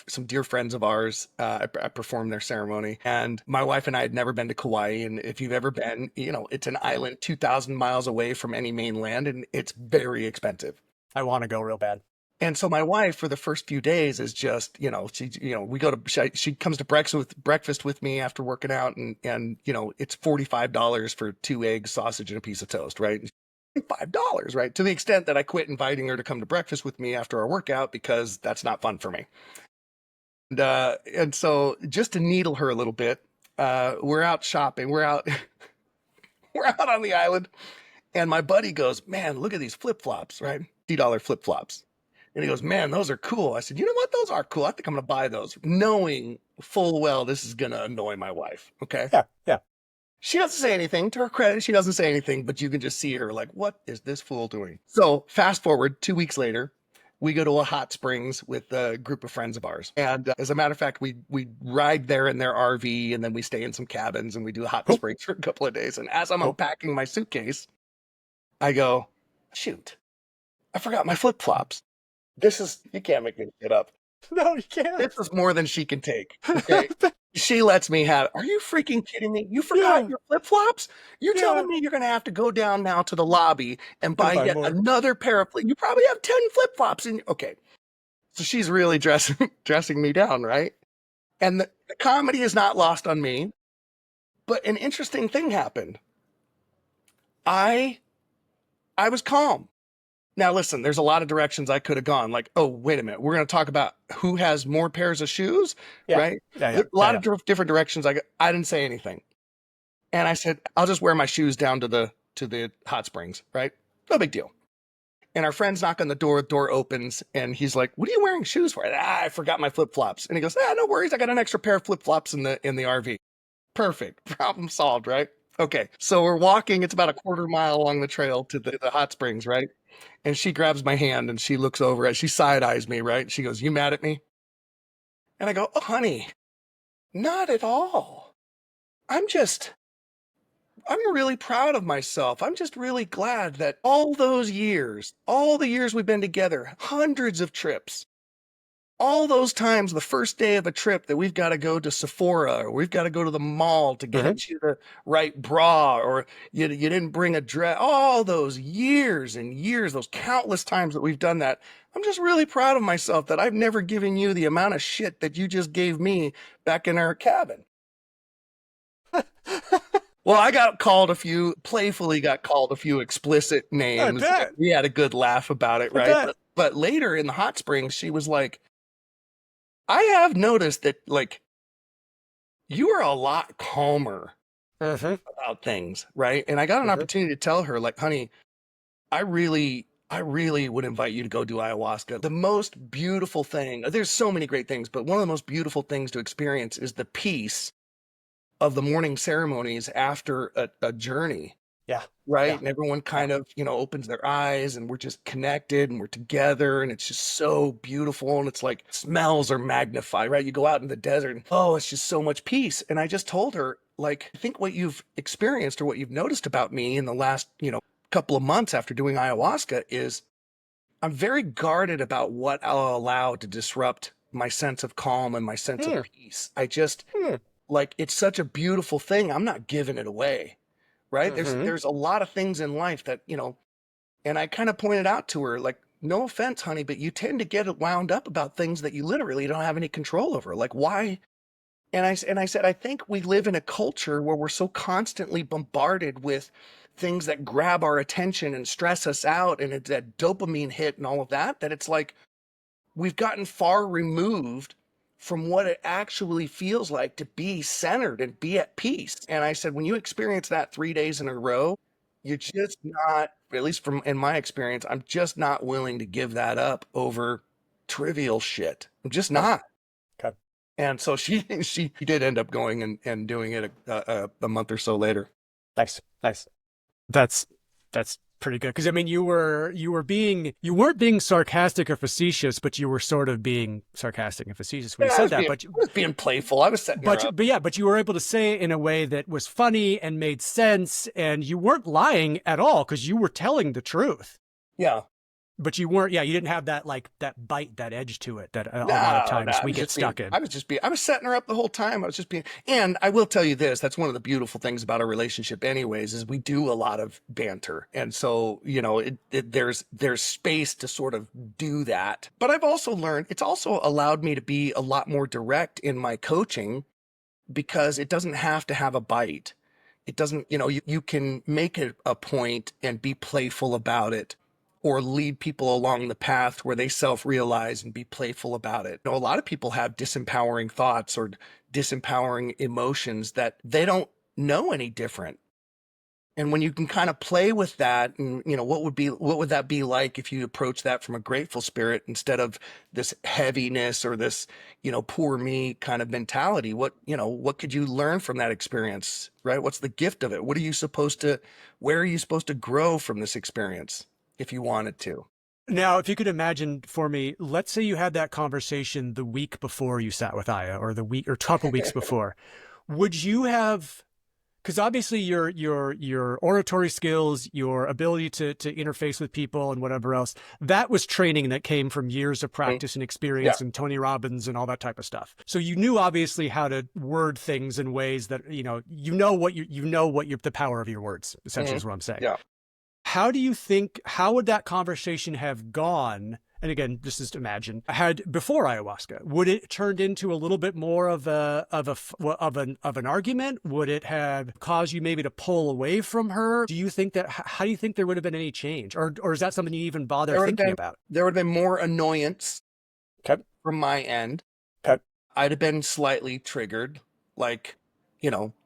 some dear friends of ours. I performed their ceremony, and my wife and I had never been to Kauai. And if you've ever been, it's an island 2,000 miles away from any mainland, and it's very expensive. I want to go real bad. And so my wife, for the first few days, is just, we go to, she comes to breakfast with me after working out, and it's $45 for 2 eggs, sausage, and a piece of toast, right? $5, right? To the extent that I quit inviting her to come to breakfast with me after our workout because that's not fun for me. And so just to needle her a little bit, we're out shopping. We're out, we're out on the island, and my buddy goes, "Man, look at these flip-flops, right? $50 flip-flops." And he goes, "Man, those are cool." I said, "You know what? Those are cool. I think I'm going to buy those," knowing full well this is going to annoy my wife. Okay. Yeah, yeah. She doesn't say anything. To her credit, she doesn't say anything, but you can just see her like, what is this fool doing? So fast forward 2 weeks later, we go to a hot springs with a group of friends of ours. And as a matter of fact, we ride there in their RV, and then we stay in some cabins and we do hot Cool. springs for a couple of days. And as I'm Cool. unpacking my suitcase, I go, shoot, I forgot my flip-flops. You can't make this shit up. No, you can't. This is more than she can take. Okay. She lets me have. Are you freaking kidding me? You forgot your flip-flops? You're telling me you're going to have to go down now to the lobby and buy yet another pair of flip. You probably have 10 flip-flops in. Okay. So she's really dressing me down, right? And the comedy is not lost on me. But an interesting thing happened. I was calm. Now, listen, there's a lot of directions I could have gone. Like, oh, wait a minute. We're going to talk about who has more pairs of shoes, right? Yeah. A lot of different directions. I didn't say anything. And I said, I'll just wear my shoes down to the hot springs, right? No big deal. And our friends knock on the door opens, and he's like, "What are you wearing shoes for?" I forgot my flip-flops. And he goes, no worries. I got an extra pair of flip-flops in the RV. Perfect. Problem solved, right? Okay. So we're walking. It's about a quarter mile along the trail to the hot springs, right? And she grabs my hand and she looks over she side-eyes me, right? She goes, "You mad at me?" And I go, "Oh, honey, not at all. I'm really proud of myself. I'm just really glad that all the years we've been together, hundreds of trips, all those times, the first day of a trip that we've got to go to Sephora, or we've got to go to the mall to get you the right bra, or you didn't bring a dress, all those years and years, those countless times that we've done that. I'm just really proud of myself that I've never given you the amount of shit that you just gave me back in our cabin." Well, I playfully got called a few explicit names. We had a good laugh about it, right? But later in the hot springs, she was like, "I have noticed that, like, you are a lot calmer about things," right? And I got an opportunity to tell her, like, "Honey, I really would invite you to go do ayahuasca. The most beautiful thing, there's so many great things, but one of the most beautiful things to experience is the peace of the morning ceremonies after a journey." Yeah. Right. Yeah. And everyone kind of, opens their eyes, and we're just connected and we're together, and it's just so beautiful. And it's like smells are magnified, right? You go out in the desert and, oh, it's just so much peace. And I just told her, like, I think what you've experienced or what you've noticed about me in the last, couple of months after doing ayahuasca is I'm very guarded about what I'll allow to disrupt my sense of calm and my sense of peace. I just like, it's such a beautiful thing. I'm not giving it away. Right. There's a lot of things in life that, and I kind of pointed out to her, like, no offense, honey, but you tend to get wound up about things that you literally don't have any control over. Like, why? And I said, I think we live in a culture where we're so constantly bombarded with things that grab our attention and stress us out. And it's that dopamine hit and all of that, that it's like we've gotten far removed from what it actually feels like to be centered and be at peace. And I said, when you experience that 3 days in a row, you're just not, at least from in my experience, I'm just not willing to give that up over trivial shit. I'm just Okay. not. Okay. And so she did end up going and doing it a month or so later. Nice. Nice. That's pretty good. Because I mean, you weren't being sarcastic or facetious, but you were sort of being sarcastic and facetious when Yeah, you said that. I was being playful. I was setting her up. But you were able to say it in a way that was funny and made sense, and you weren't lying at all because you were telling the truth. Yeah. But you weren't, yeah, you didn't have that like that bite, that edge to it that a lot of No, times I we was get just being, stuck in. I was setting her up the whole time. I was just being, and I will tell you this, that's one of the beautiful things about a relationship anyways, is we do a lot of banter. And so, there's space to sort of do that. But I've also learned, it's also allowed me to be a lot more direct in my coaching because it doesn't have to have a bite. It doesn't, you can make it a point and be playful about it, or lead people along the path where they self-realize and be playful about it. A lot of people have disempowering thoughts or disempowering emotions that they don't know any different. And when you can kind of play with that, and what would that be like if you approach that from a grateful spirit instead of this heaviness or this, poor me kind of mentality? What could you learn from that experience, right? What's the gift of it? Where are you supposed to grow from this experience if you wanted to? Now, if you could imagine for me, let's say you had that conversation the week before you sat with Aya, or the week or a couple weeks before, would you have, because obviously your oratory skills, your ability to interface with people and whatever else, that was training that came from years of Mm, practice and yeah. experience and Tony Robbins and all that type of stuff. So you knew obviously how to word things in ways that the power of your words, essentially, Mhm. is what I'm saying. Yeah. How would that conversation have gone? And again, this is to imagine, had before ayahuasca, would it turned into a little bit more of an argument? Would it have caused you maybe to pull away from her? How do you think there would have been any change? Or is that something you even bother There would have thinking been about? there would have been more annoyance Okay. from my end. Okay. I'd have been slightly triggered, like,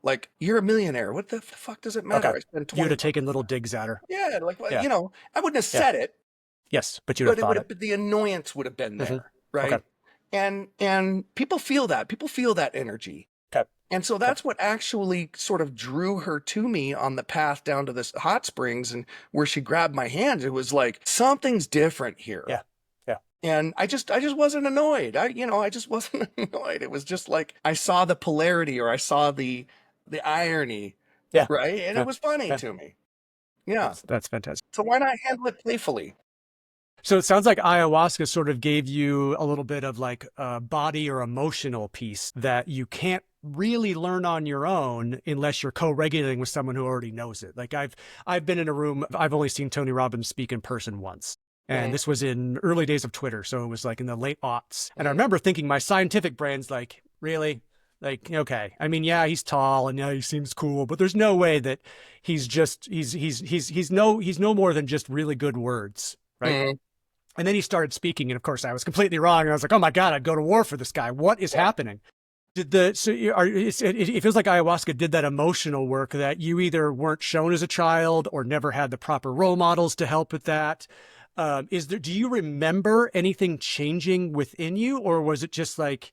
like, you're a millionaire. What the fuck does it matter? Okay. I spent You would 20 have bucks. taken little digs at her. Yeah, like, well, Yeah. I wouldn't have Yeah. said it, Yes, but you'd have but thought it. the annoyance would have been Mm-hmm. there, Okay. right? And people feel that. People feel that energy. Okay. And so Okay. that's what actually sort of drew her to me on the path down to this hot springs, and where she grabbed my hand. It was like, something's different here. Yeah. Yeah. And I just wasn't annoyed. I just wasn't annoyed. It was just like I saw the polarity, or I saw the irony, Yeah. right? And Yeah. it was funny Yeah. to me. Yeah. That's fantastic. So why not handle it playfully? So it sounds like ayahuasca sort of gave you a little bit of like a body or emotional piece that you can't really learn on your own unless you're co-regulating with someone who already knows it. Like I've been in a room, I've only seen Tony Robbins speak in person once. And Mm-hmm. this was in early days of Twitter. So it was like in the late aughts. And I Mm-hmm. remember thinking my scientific brain's like, really? Like, okay. I mean, yeah, he's tall and yeah, he seems cool, but there's no way that he's no more than just really good words, right? Mm-hmm. And then he started speaking, and of course, I was completely wrong. And I was like, "Oh my god, I'd go to war for this guy. What is Yeah. happening?" It feels like ayahuasca did that emotional work that you either weren't shown as a child or never had the proper role models to help with that. Do you remember anything changing within you, or was it just like,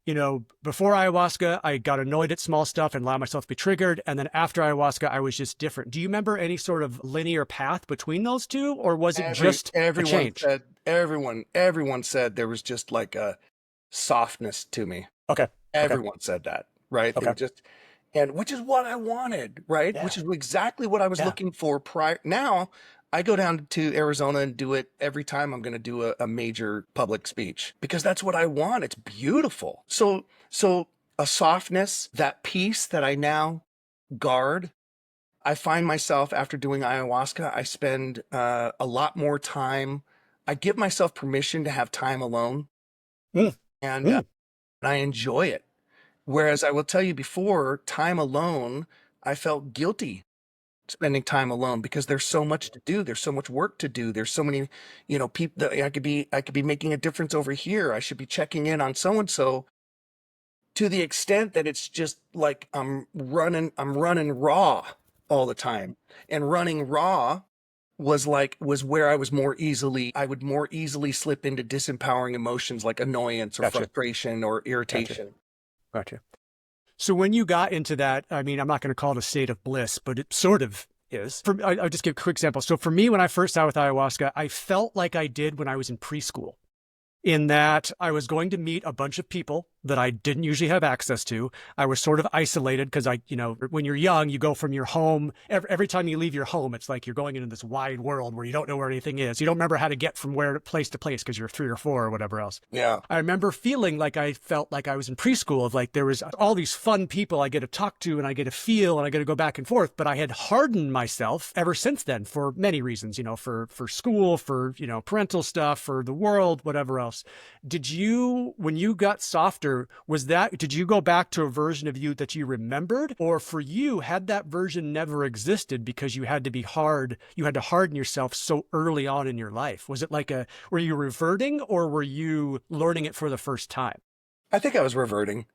before ayahuasca, I got annoyed at small stuff and allowed myself to be triggered. And then after ayahuasca, I was just different. Do you remember any sort of linear path between those two? Or was it just a Everyone change? said, everyone said there was just like a softness to me. Okay. Okay. Everyone said that, right? They Okay. were just, and which is what I wanted, right? Yeah. Which is exactly what I was Yeah. looking for prior. Now I go down to Arizona and do it every time I'm going to do a major public speech, because that's what I want. It's beautiful. So a softness, that peace that I now guard. I find myself, after doing ayahuasca, I spend a lot more time. I give myself permission to have time alone, Mm. and Mm. I enjoy it. Whereas I will tell you, before, time alone, I felt guilty. spending time alone because there's so much to do. There's so much work to do. There's so many, people that I could be making a difference over here. I should be checking in on so and so, to the extent that it's just like I'm running raw all the time. And running raw was where I would more easily slip into disempowering emotions like annoyance or Gotcha. frustration or Gotcha. irritation. Gotcha. So when you got into that, I mean, I'm not going to call it a state of bliss, but it sort of is. I'll just give a quick example. So for me, when I first started with ayahuasca, I felt like I did when I was in preschool, in that I was going to meet a bunch of people that I didn't usually have access to. I was sort of isolated because when you're young, you go from your home. Every time you leave your home, it's like you're going into this wide world where you don't know where anything is. You don't remember how to get from place to place because you're 3 or 4 or whatever else. Yeah. I remember feeling like I felt like I was in preschool, of like there was all these fun people I get to talk to and I get to feel and I get to go back and forth. But I had hardened myself ever since then for many reasons, for school, for, parental stuff, for the world, whatever else. Did you, when you got softer, did you go back to a version of you that you remembered? Or for you, had that version never existed because you had to harden yourself so early on in your life? Was it were you reverting or were you learning it for the first time? I think I was reverting.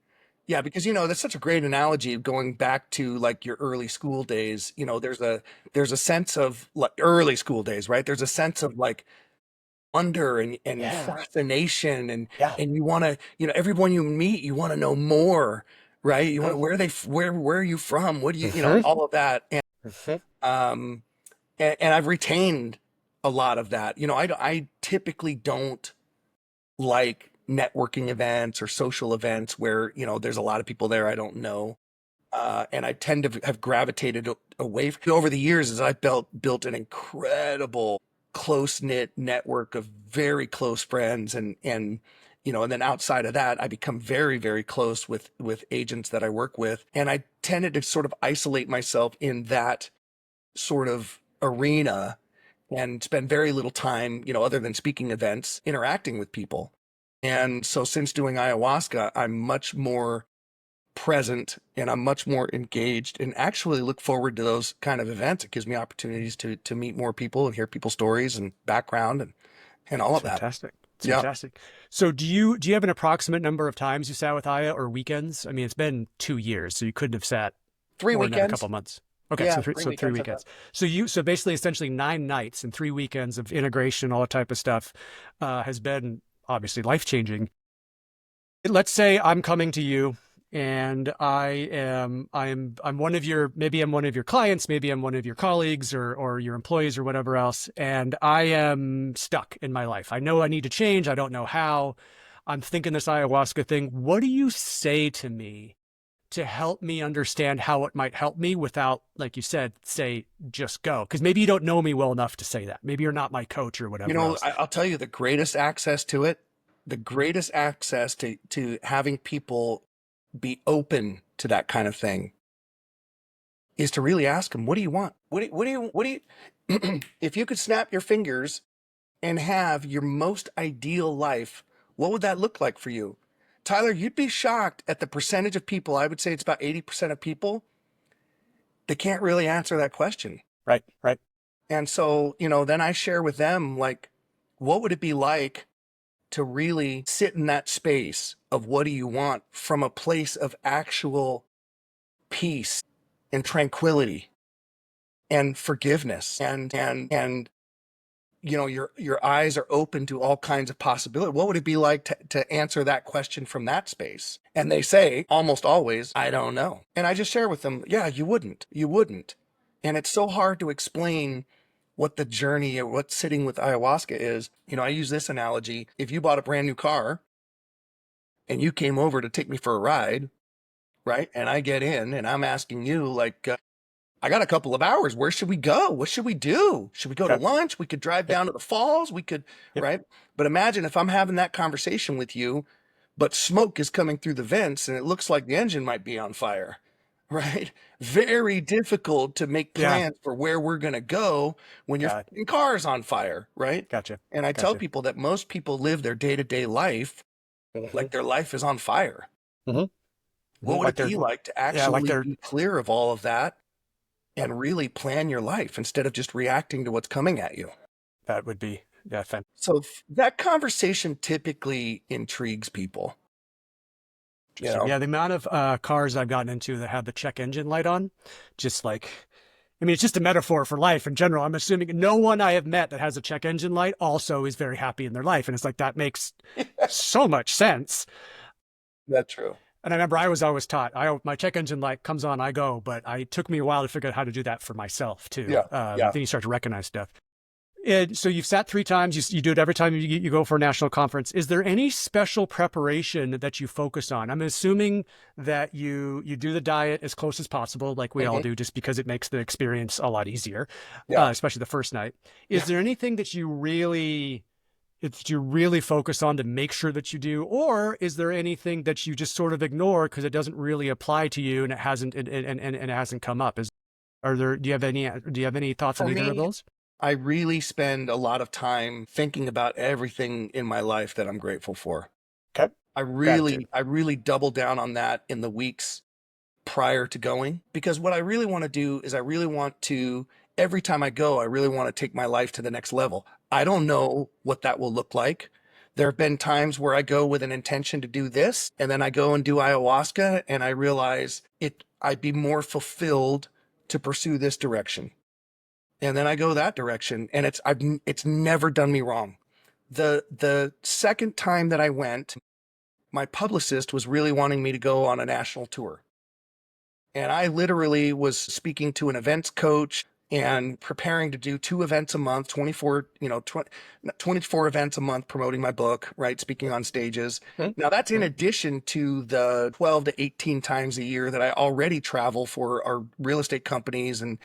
Yeah, because that's such a great analogy of going back to like your early school days. There's a sense of like early school days, right? There's a sense of like wonder and Yeah. fascination and Yeah. and you want to, everyone you meet, you want to know more, right? You want to, where are you from? What do all of that. Um and I've retained a lot of that. I typically don't like networking events or social events where, there's a lot of people there I don't know. And I tend to have gravitated away over the years as I've built an incredible close knit network of very close friends. And then outside of that, I become very, very close with agents that I work with. And I tended to sort of isolate myself in that sort of arena and spend very little time, other than speaking events, interacting with people. And so since doing ayahuasca, I'm much more present and I'm much more engaged and actually look forward to those kind of events. It gives me opportunities to meet more people and hear people's stories and background and all It's of that. fantastic. It's Yeah. fantastic. So do you have an approximate number of times you sat with Aya, or weekends? I mean, it's been 2 years, so you couldn't have sat Three more than that, a weekends. couple of months. Okay, Yeah, so three three weekends. weekends. So basically essentially 9 nights and 3 weekends of integration, all that type of stuff, has been obviously life changing. Let's say I'm coming to you and I'm one of your, maybe I'm one of your clients, maybe I'm one of your colleagues or your employees or whatever else, and I am stuck in my life. I know I need to change. I don't know how. I'm thinking this ayahuasca thing. What do you say to me to help me understand how it might help me without, like you said, say just go? Because maybe you don't know me well enough to say that. Maybe you're not my coach or whatever else. I'll tell you the greatest access to it, the greatest access to having people be open to that kind of thing is to really ask them, what do you want? If you could snap your fingers and have your most ideal life, what would that look like for you? Tyler, you'd be shocked at the percentage of people, I would say it's about 80% of people, they can't really answer that question. Right, right. And so, then I share with them, like, what would it be like to really sit in that space of what do you want from a place of actual peace and tranquility and forgiveness and your eyes are open to all kinds of possibility. What would it be like to answer that question from that space? And they say almost always, I don't know. And I just share with them, yeah, you wouldn't. And it's so hard to explain what the journey or what sitting with ayahuasca is. I use this analogy. If you bought a brand new car and you came over to take me for a ride, right? And I get in and I'm asking you like, I got a couple of hours. Where should we go? What should we do? Should we go to Okay. lunch? We could drive down to the falls. We could, Yep. right? But imagine if I'm having that conversation with you, but smoke is coming through the vents and it looks like the engine might be on fire, right? Very difficult to make Yeah. plans for where we're going to go when your Got it. fucking car is on fire, right? Gotcha. And I tell Gotcha. people that most people live their day-to-day life like their life is on fire. Mm-hmm. What would Like it be they're, like to yeah, like actually they're, be clear of all of that and really plan your life instead of just reacting to what's coming at you. That would be, yeah, So that conversation typically intrigues people, you interesting. know? Yeah, the amount of cars I've gotten into that have the check engine light on, just like, I mean, it's just a metaphor for life in general. I'm assuming no one I have met that has a check engine light also is very happy in their life. And it's like, that makes so much sense. That's true. And I remember I was always taught, my check engine light comes on, I go, but it took me a while to figure out how to do that for myself too. Yeah. Yeah. Then you start to recognize stuff. So you've sat 3 times. You do it every time you go for a national conference. Is there any special preparation that you focus on? I'm assuming that you do the diet as close as possible, like we all Mhm. do, just because it makes the experience a lot easier, Yeah. especially the first night. Yeah. Is there anything that you really focus on to make sure that you do, or is there anything that you just sort of ignore because it doesn't really apply to you and it hasn't and it hasn't come up? Do you have any thoughts For on either of me, those? I really spend a lot of time thinking about everything in my life that I'm grateful for. Okay. Gratitude. I really double down on that in the weeks prior to going, because what I really want to do is I really want to, every time I go, I really want to take my life to the next level. I don't know what that will look like. There have been times where I go with an intention to do this, and then I go and do ayahuasca, and I realize I'd be more fulfilled to pursue this direction. And then I go that direction, and it's never done me wrong. The second time that I went, my publicist was really wanting me to go on a national tour. And I literally was speaking to an events coach and preparing to do 2 events a month, 24 events a month promoting my book, right? Speaking on stages. Now that's in addition to the 12 to 18 times a year that I already travel for our real estate companies. And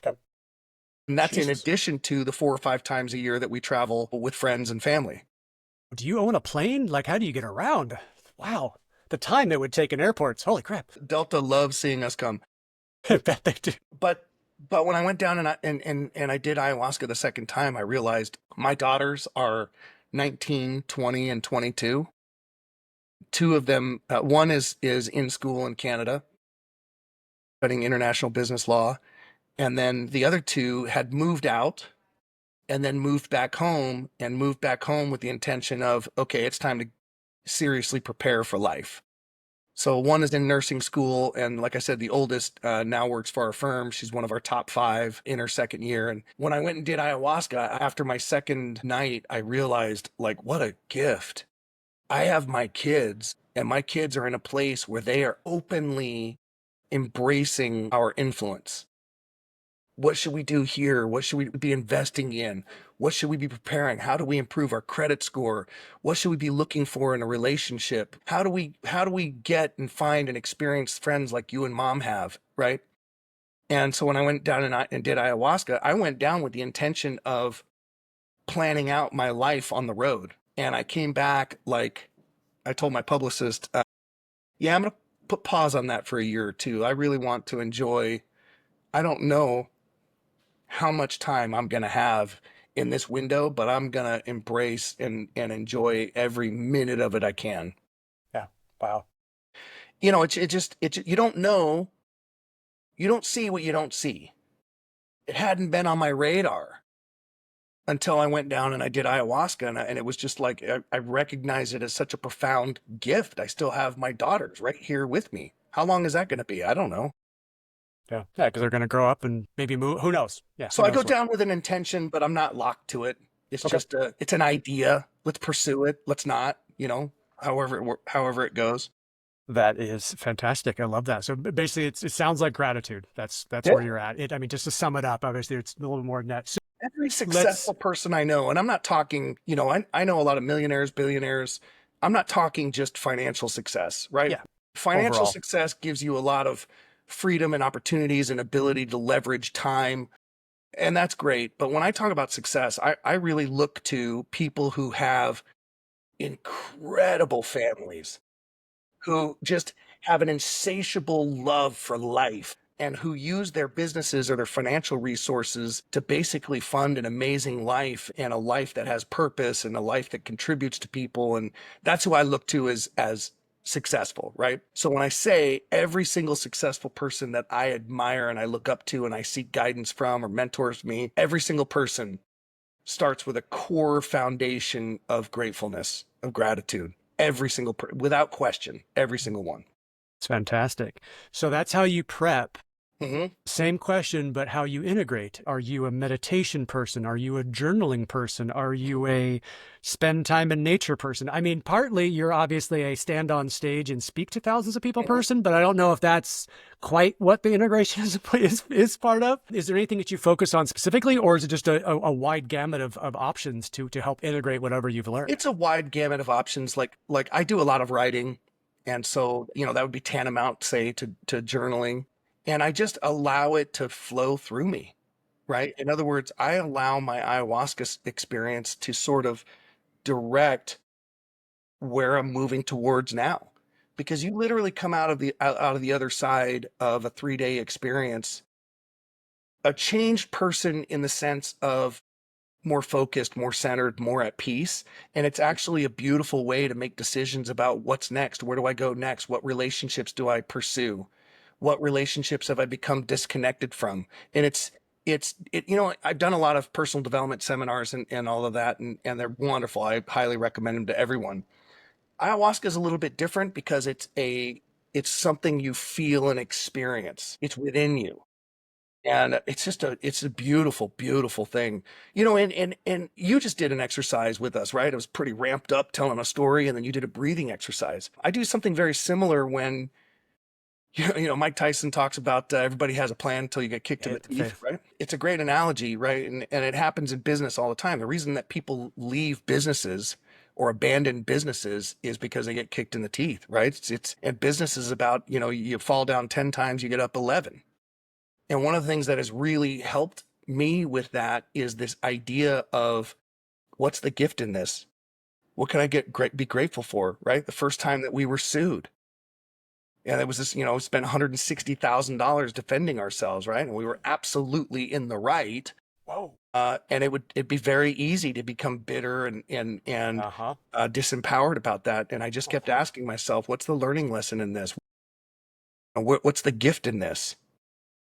that's in Jesus. addition to the 4 or 5 times a year that we travel with friends and family. Do you own a plane? Like, how do you get around? Wow. The time it would take in airports. Holy crap. Delta loves seeing us come. I bet they do. But when I went down and I did ayahuasca the second time, I realized my daughters are 19, 20, and 22. Two of them, one is in school in Canada, studying international business law, and then the other two had moved out and then moved back home with the intention of, okay, it's time to seriously prepare for life. So one is in nursing school, and like I said, the oldest now works for our firm. She's one of our top 5 in her second year. And when I went and did ayahuasca after my second night, I realized, like, what a gift. I have my kids, and my kids are in a place where they are openly embracing our influence. What should we do here? What should we be investing in? What should we be preparing? How do we improve our credit score? What should we be looking for in a relationship? How do we get and find and experience friends like you and mom have, right? And so when I went down and did ayahuasca, I went down with the intention of planning out my life on the road. And I came back, like, I told my publicist, yeah, I'm going to put pause on that for a year or two. I really want to enjoy, I don't know how much time I'm going to have in this window, but I'm going to embrace and enjoy every minute of it I can. Yeah. Wow. You know, you don't know, you don't see what you don't see. It hadn't been on my radar until I went down and I did ayahuasca, and it was just like, I recognize it as such a profound gift. I still have my daughters right here with me. How long is that going to be? I don't know. Yeah. Yeah. Because they're going to grow up and maybe move. Who knows? Yeah. So Who I go knows what? down with an intention, but I'm not locked to it. It's Okay. just it's an idea. Let's pursue it. Let's not, however it goes. That is fantastic. I love that. So basically, it sounds like gratitude. That's Yeah. where you're at. I mean, just to sum it up, obviously, it's a little more than that. So Every let's, successful person I know, and I'm not talking, I know a lot of millionaires, billionaires. I'm not talking just financial success, right? yeah, Financial overall. success gives you a lot of freedom and opportunities and ability to leverage time. And that's great. But when I talk about success, I really look to people who have incredible families, who just have an insatiable love for life, and who use their businesses or their financial resources to basically fund an amazing life, and a life that has purpose and a life that contributes to people. And that's who I look to as successful, right? So when I say every single successful person that I admire and I look up to and I seek guidance from or mentors me, every single person starts with a core foundation of gratefulness, of gratitude. Every single without question, every single one. It's fantastic. So that's how you prep. Mm-hmm. Same question, but how you integrate. Are you a meditation person? Are you a journaling person? Are you a spend time in nature person? I mean, partly you're obviously a stand on stage and speak to thousands of people Mm-hmm. person, but I don't know if that's quite what the integration is part of. Is there anything that you focus on specifically, or is it just a wide gamut of options to help integrate whatever you've learned? It's a wide gamut of options. Like I do a lot of writing, and so that would be tantamount, say, to journaling, and I just allow it to flow through me, right? In other words, I allow my ayahuasca experience to sort of direct where I'm moving towards now, because you literally come out of the other side of a 3-day experience a changed person in the sense of more focused, more centered, more at peace. And it's actually a beautiful way to make decisions about what's next. Where do I go next? What relationships do I pursue? What relationships have I become disconnected from? And I've done a lot of personal development seminars and all of that, and they're wonderful. I highly recommend them to everyone. Ayahuasca is a little bit different because it's something you feel and experience. It's within you. And it's a beautiful, beautiful thing. And you just did an exercise with us, right? It was pretty ramped up telling a story, and then you did a breathing exercise. I do something very similar when, Mike Tyson talks about everybody has a plan until you get kicked in the teeth, right? It's a great analogy, right? And it happens in business all the time. The reason that people leave businesses or abandon businesses is because they get kicked in the teeth, right? And business is about, you fall down 10 times, you get up 11. And one of the things that has really helped me with that is this idea of what's the gift in this? What can I be grateful for? Right. The first time that we were sued, and it was this, spent $160,000 defending ourselves. Right. And we were absolutely in the right. Whoa. And it'd be very easy to become bitter and Uh-huh. disempowered about that. And I just kept asking myself, what's the learning lesson in this? What's the gift in this?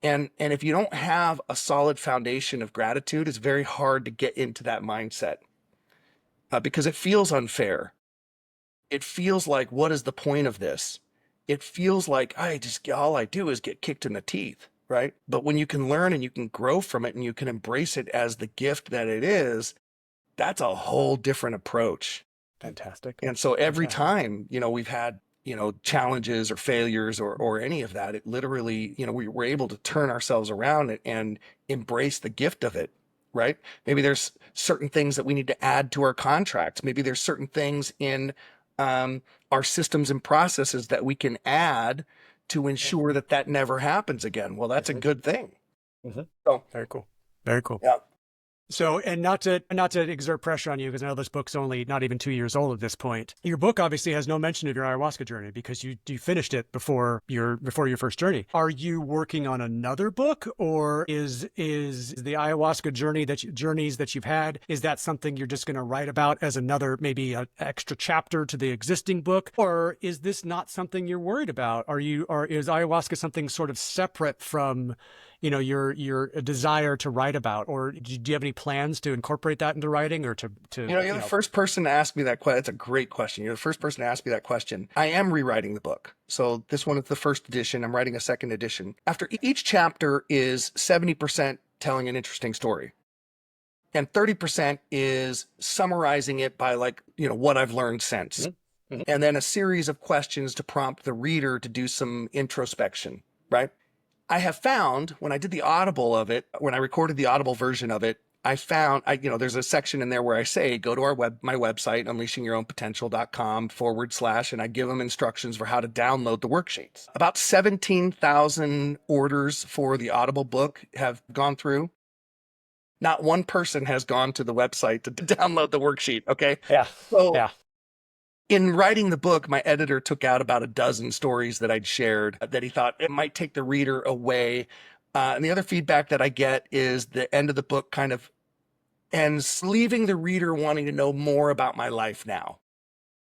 And if you don't have a solid foundation of gratitude, it's very hard to get into that mindset because it feels unfair. It feels like, what is the point of this? It feels like all I do is get kicked in the teeth, right? But when you can learn and you can grow from it and you can embrace it as the gift that it is, that's a whole different approach. Fantastic. And so every Fantastic. time, we've had, challenges or failures or any of that, it literally, we were able to turn ourselves around and embrace the gift of it, right? Maybe there's certain things that we need to add to our contracts. Maybe there's certain things in our systems and processes that we can add to ensure that that never happens again. Well, that's a good thing. Mm-hmm. So, Very cool. Very cool. yeah. So, and not to exert pressure on you, because I know this book's only not even 2 years old at this point. Your book obviously has no mention of your ayahuasca journey because you finished it before your first journey. Are you working on another book, or is the ayahuasca journeys that you've had, is that something you're just going to write about as another, maybe an extra chapter to the existing book, or is this not something you're worried about? Or is ayahuasca something sort of separate from your desire to write about, or do you have any plans to incorporate that into writing, or to You're the first person to ask me that question. That's a great question. You're the first person to ask me that question. I am rewriting the book. So this one is the first edition. I'm writing a second edition. After each chapter is 70% telling an interesting story, and 30% is summarizing it by what I've learned since. Mm-hmm. And then a series of questions to prompt the reader to do some introspection, right? I have found when I did the Audible of it, when I recorded the Audible version of it, there's a section in there where I say, go to my website, unleashingyourownpotential.com/, and I give them instructions for how to download the worksheets. About 17,000 orders for the Audible book have gone through. Not one person has gone to the website to download the worksheet. Okay. Yeah. So yeah. In writing the book, my editor took out about a dozen stories that I'd shared that he thought it might take the reader away. And the other feedback that I get is the end of the book kind of ends leaving the reader wanting to know more about my life now.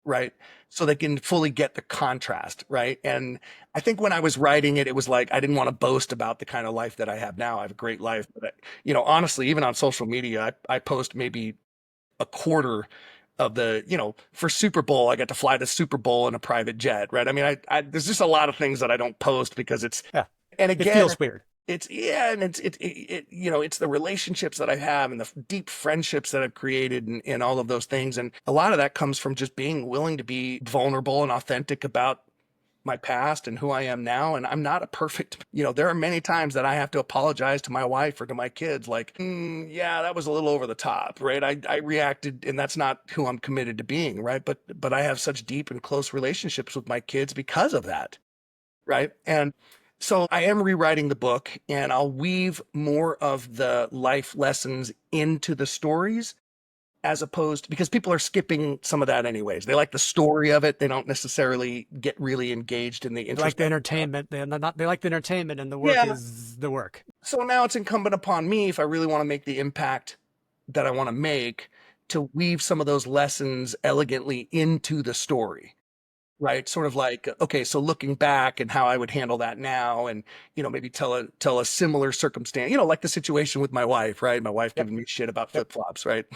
right? So they can fully get the contrast, right? And I think when I was writing it, it was like I didn't want to boast about the kind of life that I have now. I have a great life, but honestly, even on social media, I post maybe a quarter of the, for Super Bowl, I got to fly to Super Bowl in a private jet, right? I mean, there's just a lot of things that I don't post because Yeah. and It again, feels weird. it's, yeah, and it's the relationships that I have and the deep friendships that I've created and all of those things. And a lot of that comes from just being willing to be vulnerable and authentic about my past and who I am now. And I'm not a perfect, there are many times that I have to apologize to my wife or to my kids, like, yeah, that was a little over the top, right? I reacted, and that's not who I'm committed to being, right? But I have such deep and close relationships with my kids because of that, right? And so I am rewriting the book, and I'll weave more of the life lessons into the stories, as opposed to, because people are skipping some of that anyways. They like the story of it. They don't necessarily get really engaged in the They like the introspective. entertainment. They like the entertainment, and the work Yeah. is the work. So now it's incumbent upon me, if I really want to make the impact that I want to make, to weave some of those lessons elegantly into the story. Right. Sort of like, okay, so looking back and how I would handle that now, and, maybe tell a similar circumstance, like the situation with my wife, right? My wife Yep. giving me shit about Yep. flip-flops, right?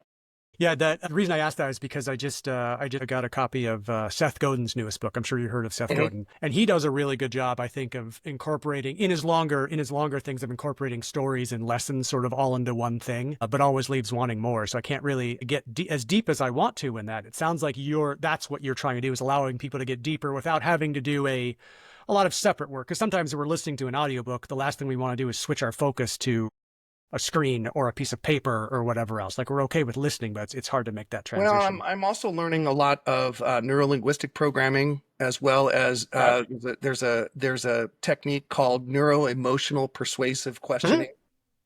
Yeah, the reason I asked that is because I just got a copy of Seth Godin's newest book. I'm sure you heard of Seth Mhm. Godin, and he does a really good job, I think, of incorporating in his longer things of incorporating stories and lessons sort of all into one thing, but always leaves wanting more. So I can't really get as deep as I want to in that. It sounds like that's what you're trying to do, is allowing people to get deeper without having to do a lot of separate work. Because sometimes when we're listening to an audiobook, the last thing we want to do is switch our focus to a screen or a piece of paper or whatever else. Like, we're okay with listening, but it's hard to make that Well, I'm transition. I'm also learning a lot of neuro-linguistic programming, as well as Okay. there's a technique called neuro-emotional persuasive Mhm. questioning.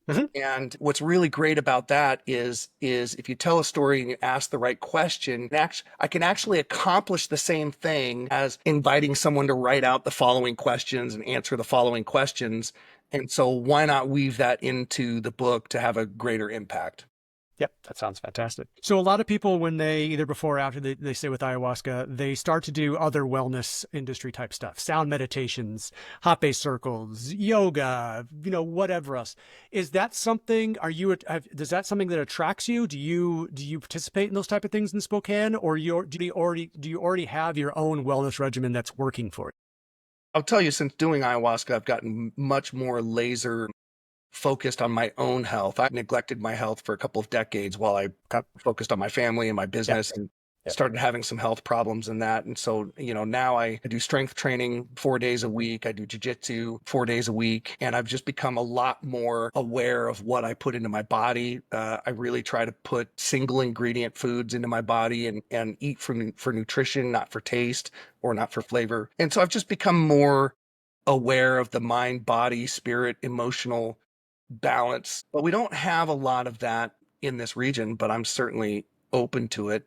Mhm. And what's really great about that is if you tell a story and you ask the right question, I can actually accomplish the same thing as inviting someone to write out the following questions and answer the following questions. And so why not weave that into the book to have a greater impact? Yep, that sounds fantastic. So a lot of people, when they either before or after they stay with ayahuasca, they start to do other wellness industry type stuff, sound meditations, hot base circles, yoga, whatever else. Is that something? Does that something that attracts you? Do you participate in those type of things in Spokane, or do you already have your own wellness regimen that's working for you? I'll tell you, since doing ayahuasca, I've gotten much more laser focused on my own health. I neglected my health for a couple of decades while I Okay. focused on my family and my Yep. business, and Yep. started having some health problems in that. And so, now I do strength training 4 days a week. I do jujitsu 4 days a week. And I've just become a lot more aware of what I put into my body. I really try to put single ingredient foods into my body, and eat for nutrition, not for taste or not for flavor. And so I've just become more aware of the mind, body, spirit, emotional balance. But we don't have a lot of that in this region, but I'm certainly open to it.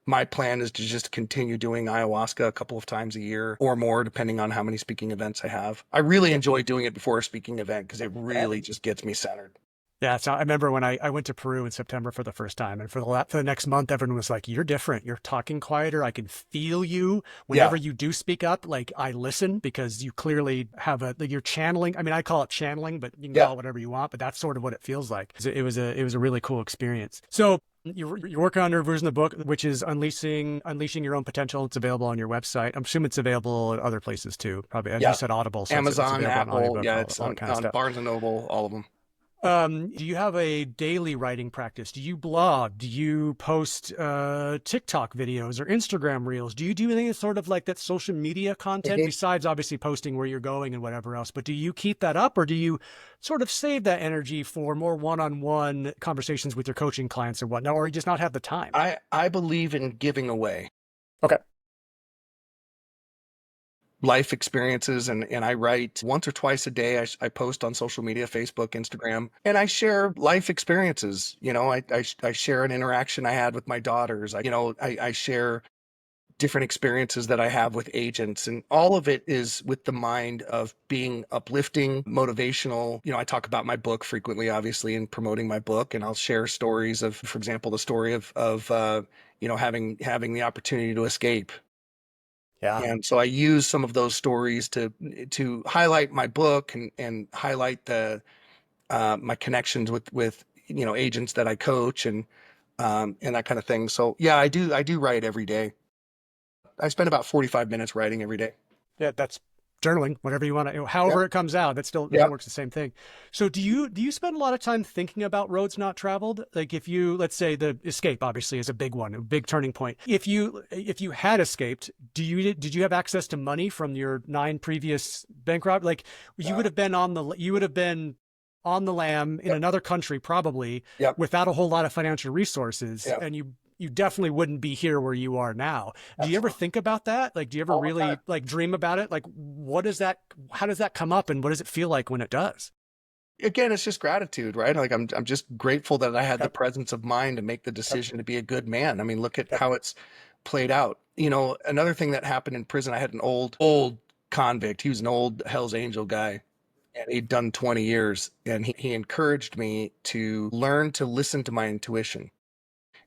My plan is to just continue doing ayahuasca a couple of times a year or more, depending on how many speaking events I have. I really Yep. enjoy doing it before a speaking event because it really just gets me centered. Yeah, so I remember when I went to Peru in September for the first time, and for the next month, everyone was like, "You're different. You're talking quieter. I can feel you. Yeah. Whenever you do speak up, like, I listen because you clearly have like, you're channeling. I mean, I call it channeling, but you can Yeah. call it whatever you want. But that's sort of what it feels like. It was a really cool experience. So you're working on your version of the book, which is unleashing your own potential. It's available on your website. I'm assuming it's available at other places too. Probably, as you Yeah. said, Audible, so it's Amazon, available on Apple. audiobook, Yeah. all, It's all that on, kind of on stuff. Barnes and Noble, all of them. Do you have a daily writing practice? Do you blog? Do you post TikTok videos or Instagram reels? Do you do anything sort of like that social media content besides obviously posting where you're going and whatever else? But do you keep that up, or do you sort of save that energy for more one-on-one conversations with your coaching clients or whatnot, or you just not have the time? I believe in giving away Okay. life experiences, and I write once or twice a day. I post on social media, Facebook, Instagram, and I share life experiences. I share an interaction I had with my daughters. I share different experiences that I have with agents, and all of it is with the mind of being uplifting, motivational. I talk about my book frequently, obviously, in promoting my book, and I'll share stories of, for example, the story of having the opportunity to escape. Yeah. And so I use some of those stories to highlight my book and highlight the my connections with agents that I coach and that kind of thing. So yeah, I do write every day. I spend about 45 minutes writing every day. Yeah, that's journaling, whatever you want to, Yep. however it comes out, that Yep. works the same thing. So do you spend a lot of time thinking about roads not traveled? Like if you, let's say the escape obviously is a big one, a big turning point. If you had escaped, did you have access to money from your 9 previous bank robberies? Like you would have been on the lam in Yep. another country probably Yep. without a whole lot of financial resources, Yep. and you definitely wouldn't be here where you are now. Do you ever Absolutely. think about that? Like, do you ever All the time. really like dream about it? Like, how does that come up and what does it feel like when it does? Again, it's just gratitude, right? Like I'm just grateful that I had the Yep. presence of mind to make the Yep. decision to be a good man. I mean, look at Yep. how it's played out. Another thing that happened in prison, I had an old convict. He was an old Hell's Angel guy, and he'd done 20 years, and he encouraged me to learn to listen to my intuition.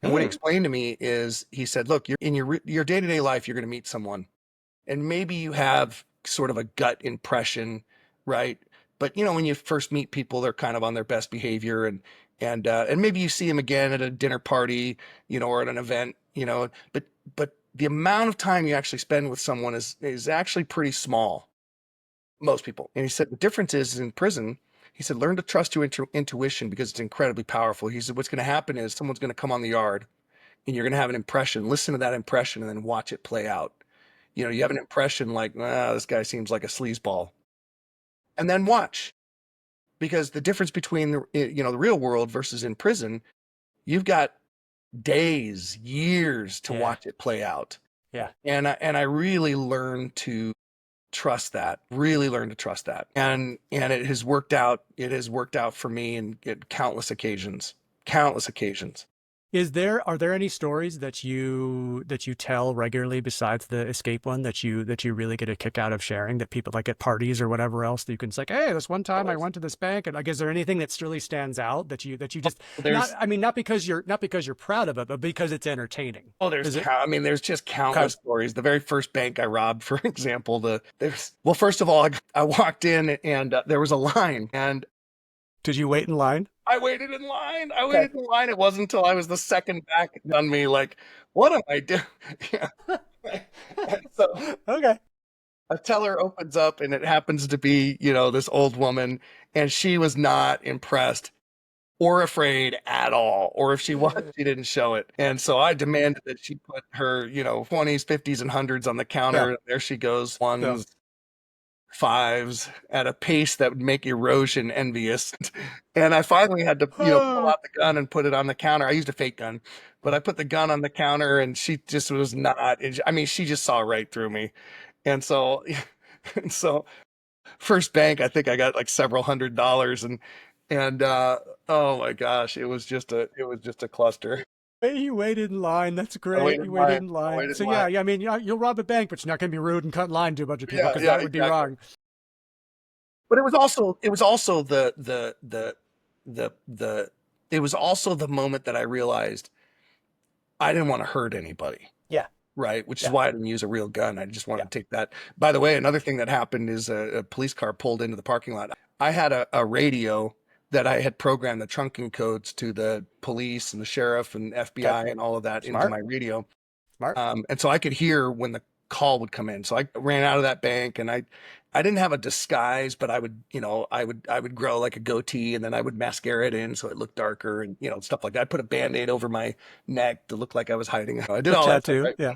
And what he Mm. explained to me is he said, look, you're in your day-to-day life, you're going to meet someone, and maybe you have sort of a gut impression, right? But when you first meet people, they're kind of on their best behavior, and maybe you see them again at a dinner party, or at an event, but the amount of time you actually spend with someone is actually pretty small, most people. And he said the difference is in prison. He said learn to trust your intuition because it's incredibly powerful. He said what's going to happen is someone's going to come on the yard, and you're going to have an impression. Listen to that impression, and then watch it play out. You have an impression like, this guy seems like a sleazeball. And then watch. Because the difference between the real world versus in prison, you've got days, years to Yeah. watch it play out. Yeah. And I really learned to trust that. Really learned to trust that. And it has worked out. It has worked out for me in countless occasions. Countless occasions. Are there any stories that you tell regularly besides the escape one that you really get a kick out of sharing, that people like at parties or whatever else that you can say, hey, this one time I went to this bank, and like, is there anything that really stands out that you just, not, There's I mean, not because you're proud of it, but because it's entertaining? Oh, Is it? I mean, there's just Okay. countless stories. The very first bank I robbed, for example, well, first of all, I walked in and there was a line, and Did you wait in line? I waited in line. I Okay. waited in line. It wasn't until I was the second back on me, like, what am I doing? Yeah. And so Okay. a teller opens up, and it happens to be, this old woman, and she was not impressed or afraid at all. Or if she was, she didn't show it. And so I demanded that she put her, 20s, 50s, and hundreds on the Yeah. counter. There she goes, Yeah. ones, fives at a pace that would make erosion envious. And I finally had to, pull out the gun and put it on the counter. I used a fake gun, but I put the gun on the counter, and she just was not, I mean, she just saw right through me. And so, and so first bank, I think I got like several $100s, and oh my gosh, it was just a cluster. You waited in line. That's I great. waited You in waited line. in I line. waited So in line. yeah, I mean, you'll rob a bank, but you're not going to be rude and cut in line to a bunch of people Yeah, because yeah, that would be exactly. wrong. But it was also the it was also the moment that I realized I didn't want to hurt anybody. Yeah. Right, which is Yeah. why I didn't use a real gun. I just Yeah. wanted to take that. By the way, another thing that happened is a police car pulled into the parking lot. I had a radio that I had programmed the trunking codes to the police and the sheriff and Okay. FBI and all of that into Smart. my radio. Smart. And so I could hear when the call would come in. So I ran out of that bank, and I didn't have a disguise, but I would grow like a goatee, and then I would mascara it in so it looked darker, and stuff like that. I'd put a Band-Aid over my neck to look like I was hiding. I did A all that stuff, tattoo. right? Yeah.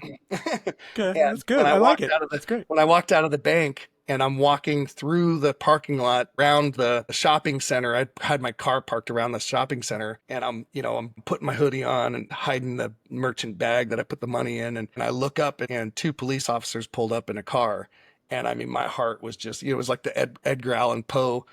Okay. And That's good. I like it. That's great. when I walked out of the bank, and I'm walking through the parking lot around the shopping center. I had my car parked around the shopping center, and I'm putting my hoodie on and hiding the merchant bag that I put the money in. And I look up, and 2 police officers pulled up in a car. And I mean, my heart was just, it was like the Edgar Allan Poe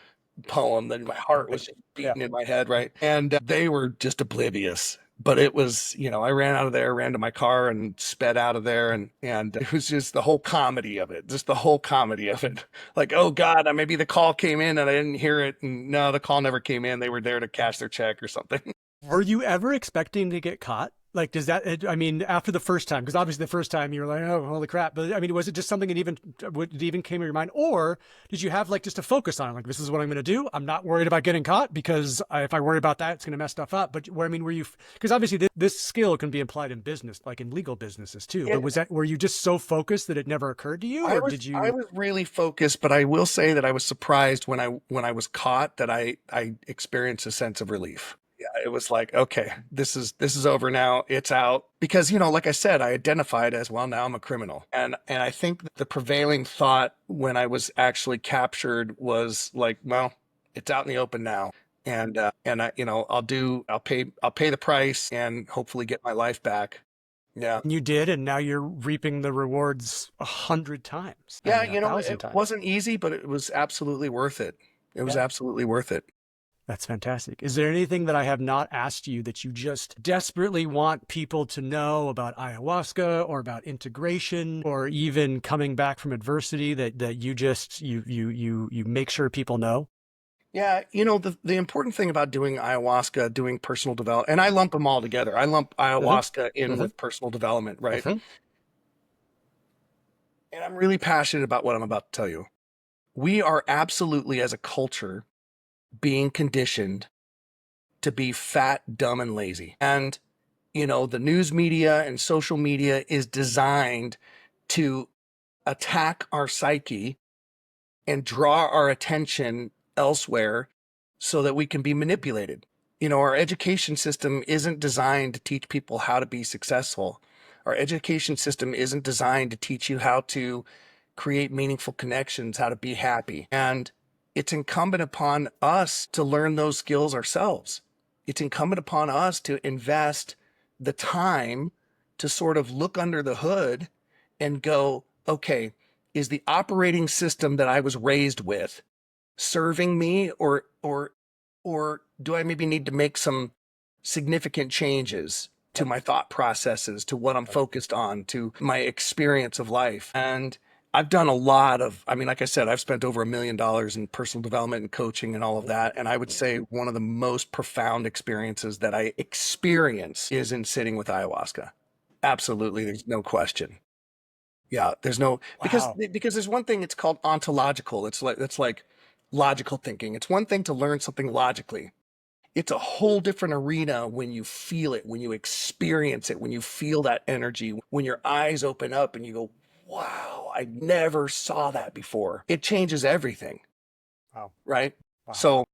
poem. That my heart was just Yeah. beating in my head, right? And they were just oblivious. But it was, I ran out of there, ran to my car, and sped out of there, and it was just the whole comedy of it, just the whole comedy of it. Like, oh God, maybe the call came in and I didn't hear it, and no, the call never came in. They were there to cash their check or something. Were you ever expecting to get caught? Like, does that, I mean, after the first time, because obviously the first time you were like, oh, holy crap. But I mean, was it just something that even came to your mind? Or did you have like just a focus on it? Like, this is what I'm going to do. I'm not worried about getting caught because if I worry about that, it's going to mess stuff up. But where, I mean, were you, because obviously this skill can be applied in business, like in legal businesses too. But were you just so focused that it never occurred to you? Or did I you? was really focused, but I will say that I was surprised when I was caught that I experienced a sense of relief. Yeah, it was like, okay, this is over now. It's out. Because, like I said, I identified as, well, now I'm a criminal. And I think the prevailing thought when I was actually captured was like, well, it's out in the open now. And I, I'll pay the price and hopefully get my life back. Yeah. You did, and now you're reaping the rewards 100 times. I Yeah, mean, 1,000 times. it wasn't easy, but it was absolutely worth it. It was Yeah. absolutely worth it. That's fantastic. Is there anything that I have not asked you that you just desperately want people to know about ayahuasca or about integration or even coming back from adversity that you just you make sure people know? Yeah, the important thing about doing ayahuasca, doing personal development, and I lump them all together. I lump Hmm. ayahuasca in Hmm. with personal development, right? Hmm. And I'm really passionate about what I'm about to tell you. We are absolutely, as a culture, being conditioned to be fat, dumb, and lazy. And, the news media and social media is designed to attack our psyche and draw our attention elsewhere so that we can be manipulated. Our education system isn't designed to teach people how to be successful. Our education system isn't designed to teach you how to create meaningful connections, how to be happy. And it's incumbent upon us to learn those skills ourselves. It's incumbent upon us to invest the time to sort of look under the hood and go, okay, is the operating system that I was raised with serving me, or do I maybe need to make some significant changes to Yep. my thought processes, to what I'm focused on, to my experience of life? And I've done a lot of, I mean, like I said, I've spent over $1 million in personal development and coaching and all of that. And I would say one of the most profound experiences that I experience is in sitting with ayahuasca. Absolutely. There's no question. Yeah, there's no, Wow. because there's one thing, it's called ontological. It's like logical thinking. It's one thing to learn something logically. It's a whole different arena when you feel it, when you experience it, when you feel that energy, when your eyes open up and you go, wow, I never saw that before. It changes everything, Wow. right? Wow. So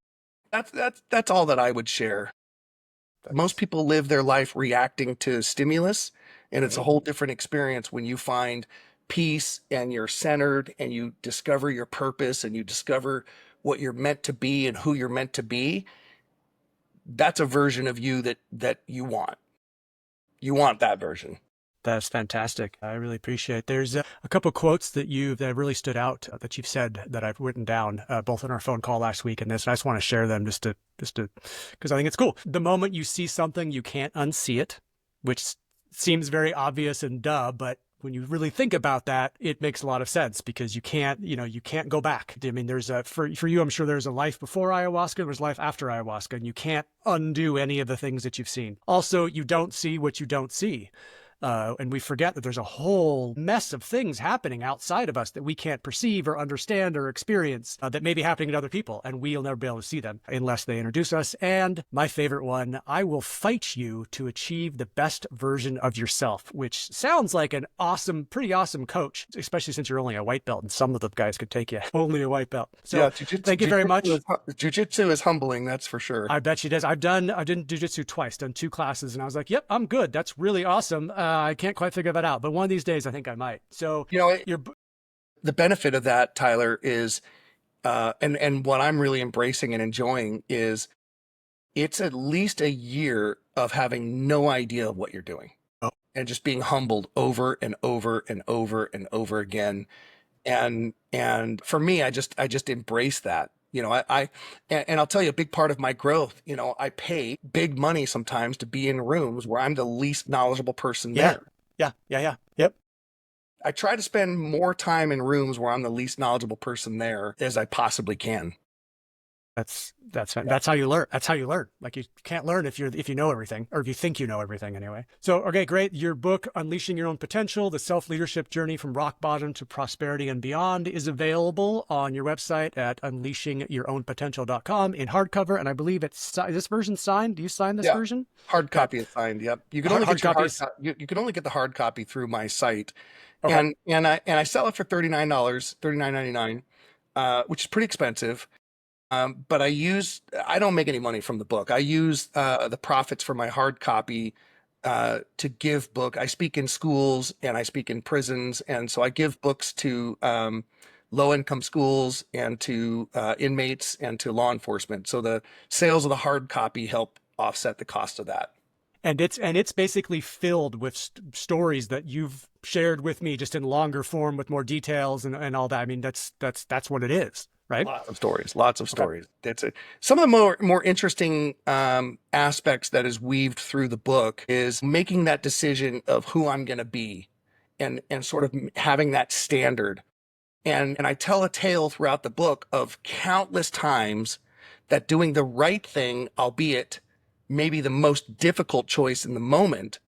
that's all that I would share. Most That's people live their life reacting to stimulus, and it's a Mhm. whole different experience when you find peace and you're centered and you discover your purpose and you discover what you're meant to be and who you're meant to be. That's a version of you that you want. You want that version. That's fantastic. I really appreciate it. There's a couple quotes that really stood out that you've said that I've written down both in our phone call last week and this. And I just want to share them just to because I think it's cool. The moment you see something, you can't unsee it, which seems very obvious and duh, but when you really think about that, it makes a lot of sense because you can't go back. I mean, there's for you, I'm sure there's a life before ayahuasca, there's life after ayahuasca, and you can't undo any of the things that you've seen. Also, you don't see what you don't see. And we forget that there's a whole mess of things happening outside of us that we can't perceive or understand or experience that may be happening to other people, and we'll never be able to see them unless they introduce us. And my favorite one, I will fight you to achieve the best version of yourself, which sounds like an awesome, pretty awesome coach, especially since you're only a white belt, and some of the guys could take you only a white belt. So Yeah, thank you very much. jujitsu is humbling, that's for sure. I bet she does. I did jujitsu twice, done 2 classes, and I was like, "Yep, I'm good. That's really awesome. I can't quite figure that out, but one of these days, I think I might." So You know, you're the benefit of that, Tyler, is and what I'm really embracing and enjoying is it's at least a year of having no idea of what you're doing oh, and just being humbled over and over and over and over again. And for me, I just embrace that. And I'll tell you a big part of my growth, I pay big money sometimes to be in rooms where I'm the least knowledgeable person yeah, there. yeah, yeah, yeah, yep. I try to spend more time in rooms where I'm the least knowledgeable person there as I possibly can. Yeah. that's how you learn. That's how you learn. Like you can't learn if you know everything, or if you think you know everything anyway. So okay, great. Your book, Unleashing Your Own Potential: The Self-Leadership Journey from Rock Bottom to Prosperity and Beyond, is available on your website at unleashingyourownpotential.com in hardcover, and I believe it's is this version signed? Do you sign this Yeah. version? Hard Okay. copy is signed. Yep. You can only Hard get your copies. you can only get the hard copy through my site. Okay. And I sell it for $39, 39.99, which is pretty expensive. But I don't make any money from the book. I use the profits from my hard copy to give book. I speak in schools and I speak in prisons, and so I give books to low income schools and to inmates and to law enforcement. So the sales of the hard copy help offset the cost of that. And it's basically filled with stories that you've shared with me, just in longer form with more details and all that. I mean, that's what it is, right? Lots of stories, lots of Okay. stories. That's it. Some of the more interesting aspects that is weaved through the book is making that decision of who I'm going to be, and sort of having that standard. And I tell a tale throughout the book of countless times that doing the right thing, albeit maybe the most difficult choice in the moment,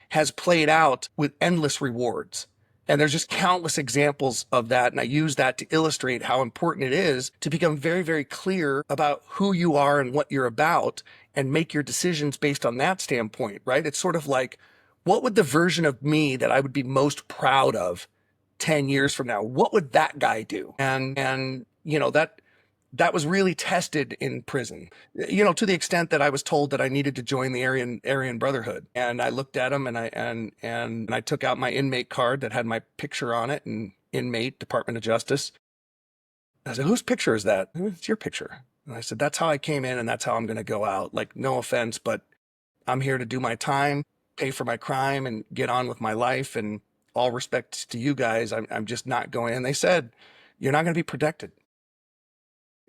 has played out with endless rewards. And there's just countless examples of that. And I use that to illustrate how important it is to become very, very clear about who you are and what you're about and make your decisions based on that standpoint, right? It's sort of like, what would the version of me that I would be most proud of 10 years from now, what would that guy do? And that was really tested in prison, to the extent that I was told that I needed to join the Aryan Brotherhood. And I looked at them, and I took out my inmate card that had my picture on it, and inmate, Department of Justice. I said, whose picture is that? It's your picture. And I said, that's how I came in and that's how I'm going to go out. Like, no offense, but I'm here to do my time, pay for my crime, and get on with my life. And all respect to you guys, I'm just not going. And they said, you're not going to be protected.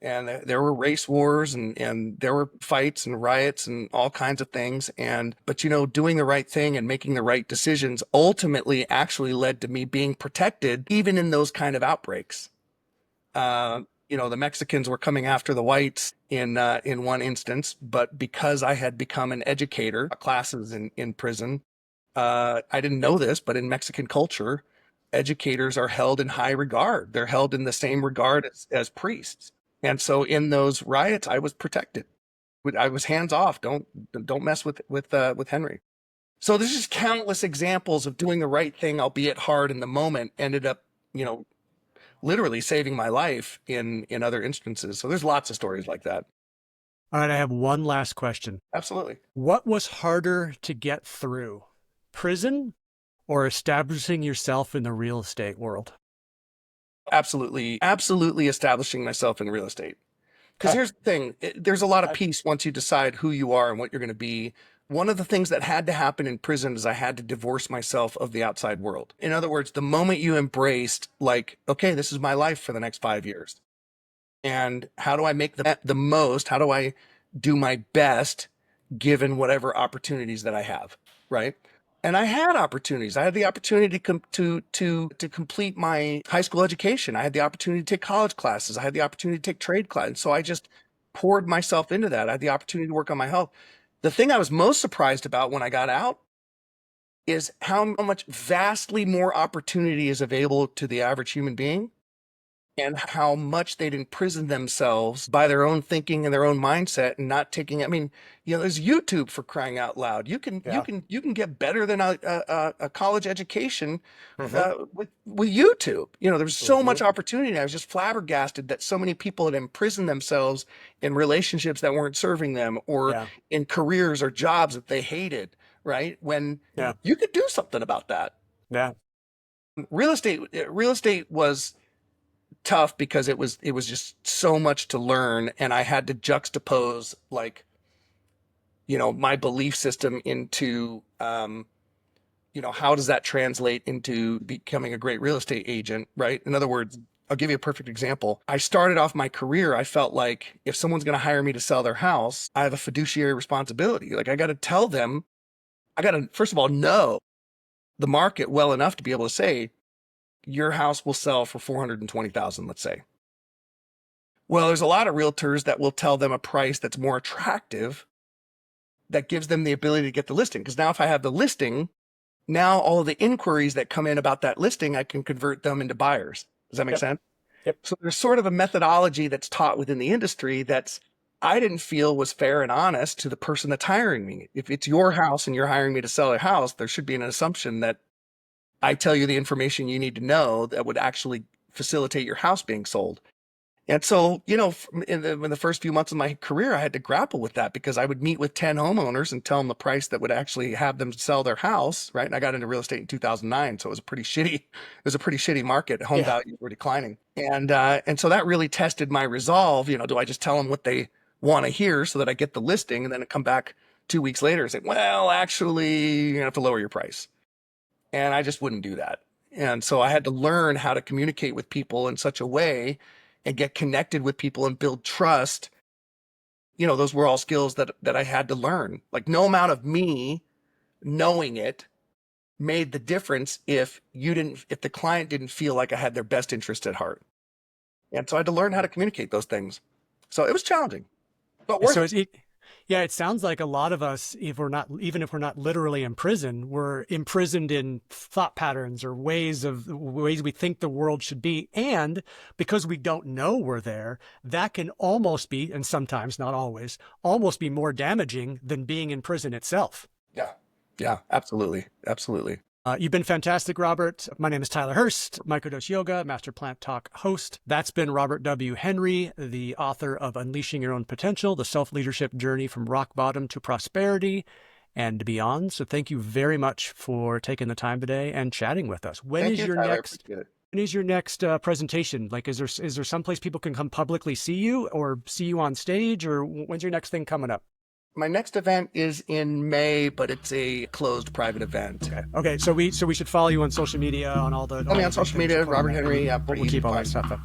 And there were race wars, and there were fights and riots and all kinds of things. But doing the right thing and making the right decisions ultimately actually led to me being protected, even in those kind of outbreaks. The Mexicans were coming after the whites in one instance, but because I had become an educator, classes in prison, I didn't know this, but in Mexican culture, educators are held in high regard. They're held in the same regard as priests. And so in those riots, I was protected. I was hands off. Don't mess with Henry. So there's just countless examples of doing the right thing, albeit hard in the moment, ended up, literally saving my life in other instances. So there's lots of stories like that. All right, I have one last question. Absolutely. What was harder to get through, prison or establishing yourself in the real estate world? Absolutely. Absolutely establishing myself in real estate. Because Okay. here's the thing, there's a lot of peace once you decide who you are and what you're going to be. One of the things that had to happen in prison is I had to divorce myself of the outside world. In other words, the moment you embraced, like, okay, this is my life for the next 5 years. And how do I make the most? How do I do my best given whatever opportunities that I have, right? And I had opportunities. I had the opportunity to complete my high school education. I had the opportunity to take college classes. I had the opportunity to take trade classes. So I just poured myself into that. I had the opportunity to work on my health. The thing I was most surprised about when I got out is how much vastly more opportunity is available to the average human being, and how much they'd imprison themselves by their own thinking and their own mindset and not taking. I mean, there's YouTube, for crying out loud. Yeah. You can get better than a college education Mm-hmm. with YouTube. There's so Mm-hmm. much opportunity. I was just flabbergasted that so many people had imprisoned themselves in relationships that weren't serving them, or Yeah. in careers or jobs that they hated, right? When Yeah. you could do something about that. Yeah. Real estate was tough because it was just so much to learn, and I had to juxtapose, like, my belief system into how does that translate into becoming a great real estate agent, right? In other words, I'll give you a perfect example. I started off my career, I felt like if someone's going to hire me to sell their house, I have a fiduciary responsibility. Like, I got to tell them, I got to first of all know the market well enough to be able to say your house will sell for 420,000, let's say. Well, there's a lot of realtors that will tell them a price that's more attractive that gives them the ability to get the listing. Because now if I have the listing, now all of the inquiries that come in about that listing, I can convert them into buyers. Does that make Yep. sense? Yep. So there's sort of a methodology that's taught within the industry that's I didn't feel was fair and honest to the person that's hiring me. If it's your house and you're hiring me to sell a house, there should be an assumption that I tell you the information you need to know that would actually facilitate your house being sold. And so, in the first few months of my career, I had to grapple with that because I would meet with 10 homeowners and tell them the price that would actually have them sell their house, right? And I got into real estate in 2009, so it was a pretty shitty market. Home Yeah. values were declining. And so that really tested my resolve. Do I just tell them what they want to hear so that I get the listing and then come back 2 weeks later and say, well, actually, you have to lower your price. And I just wouldn't do that. And so I had to learn how to communicate with people in such a way and get connected with people and build trust. Those were all skills that I had to learn. Like no amount of me knowing it made the difference if the client didn't feel like I had their best interest at heart. And so I had to learn how to communicate those things. So it was challenging, but worth So it. yeah, it sounds like a lot of us, even if we're not literally in prison, we're imprisoned in thought patterns or ways we think the world should be. And because we don't know we're there, that can almost be, and sometimes, not always, almost be more damaging than being in prison itself. Yeah. Yeah, absolutely. Absolutely. You've been fantastic, Robert. My name is Tyler Hurst, Microdose Yoga, Master Plant Talk host. That's been Robert W. Henry, the author of Unleashing Your Own Potential, the self-leadership journey from rock bottom to prosperity and beyond. So thank you very much for taking the time today and chatting with us. When Thank is you, your Tyler. I next appreciate it. when is your next presentation? Like, is there someplace people can come publicly see you or see you on stage, or when's your next thing coming up? My next event is in May, but it's a closed private event. Okay. So we should follow you on social media on all the. Follow me on social media, Robert Henry. Yeah, We'll keep all that stuff up.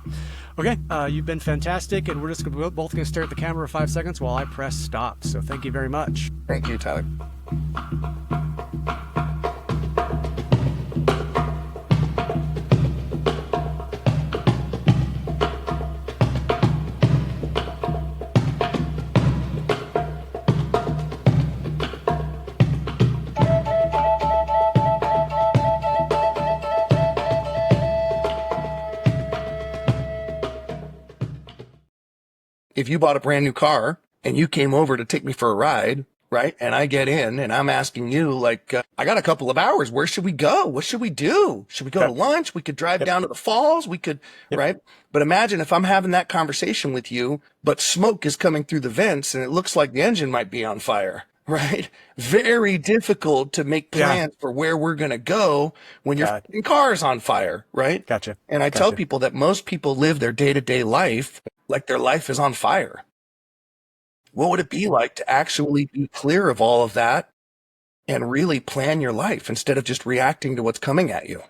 Okay. You've been fantastic, and we're both going to stare at the camera for 5 seconds while I press stop. So thank you very much. Thank you, Tyler. If you bought a brand new car and you came over to take me for a ride, right? And I get in and I'm asking you, like, I got a couple of hours. Where should we go? What should we do? Should we go to lunch? We could drive down to the falls. We could, right? But imagine if I'm having that conversation with you, but smoke is coming through the vents and it looks like the engine might be on fire, right? Very difficult to make plans for where we're going to go when your car is on fire, right? Gotcha. And I tell people that most people live their day-to-day life like their life is on fire. What would it be like to actually be clear of all of that and really plan your life instead of just reacting to what's coming at you?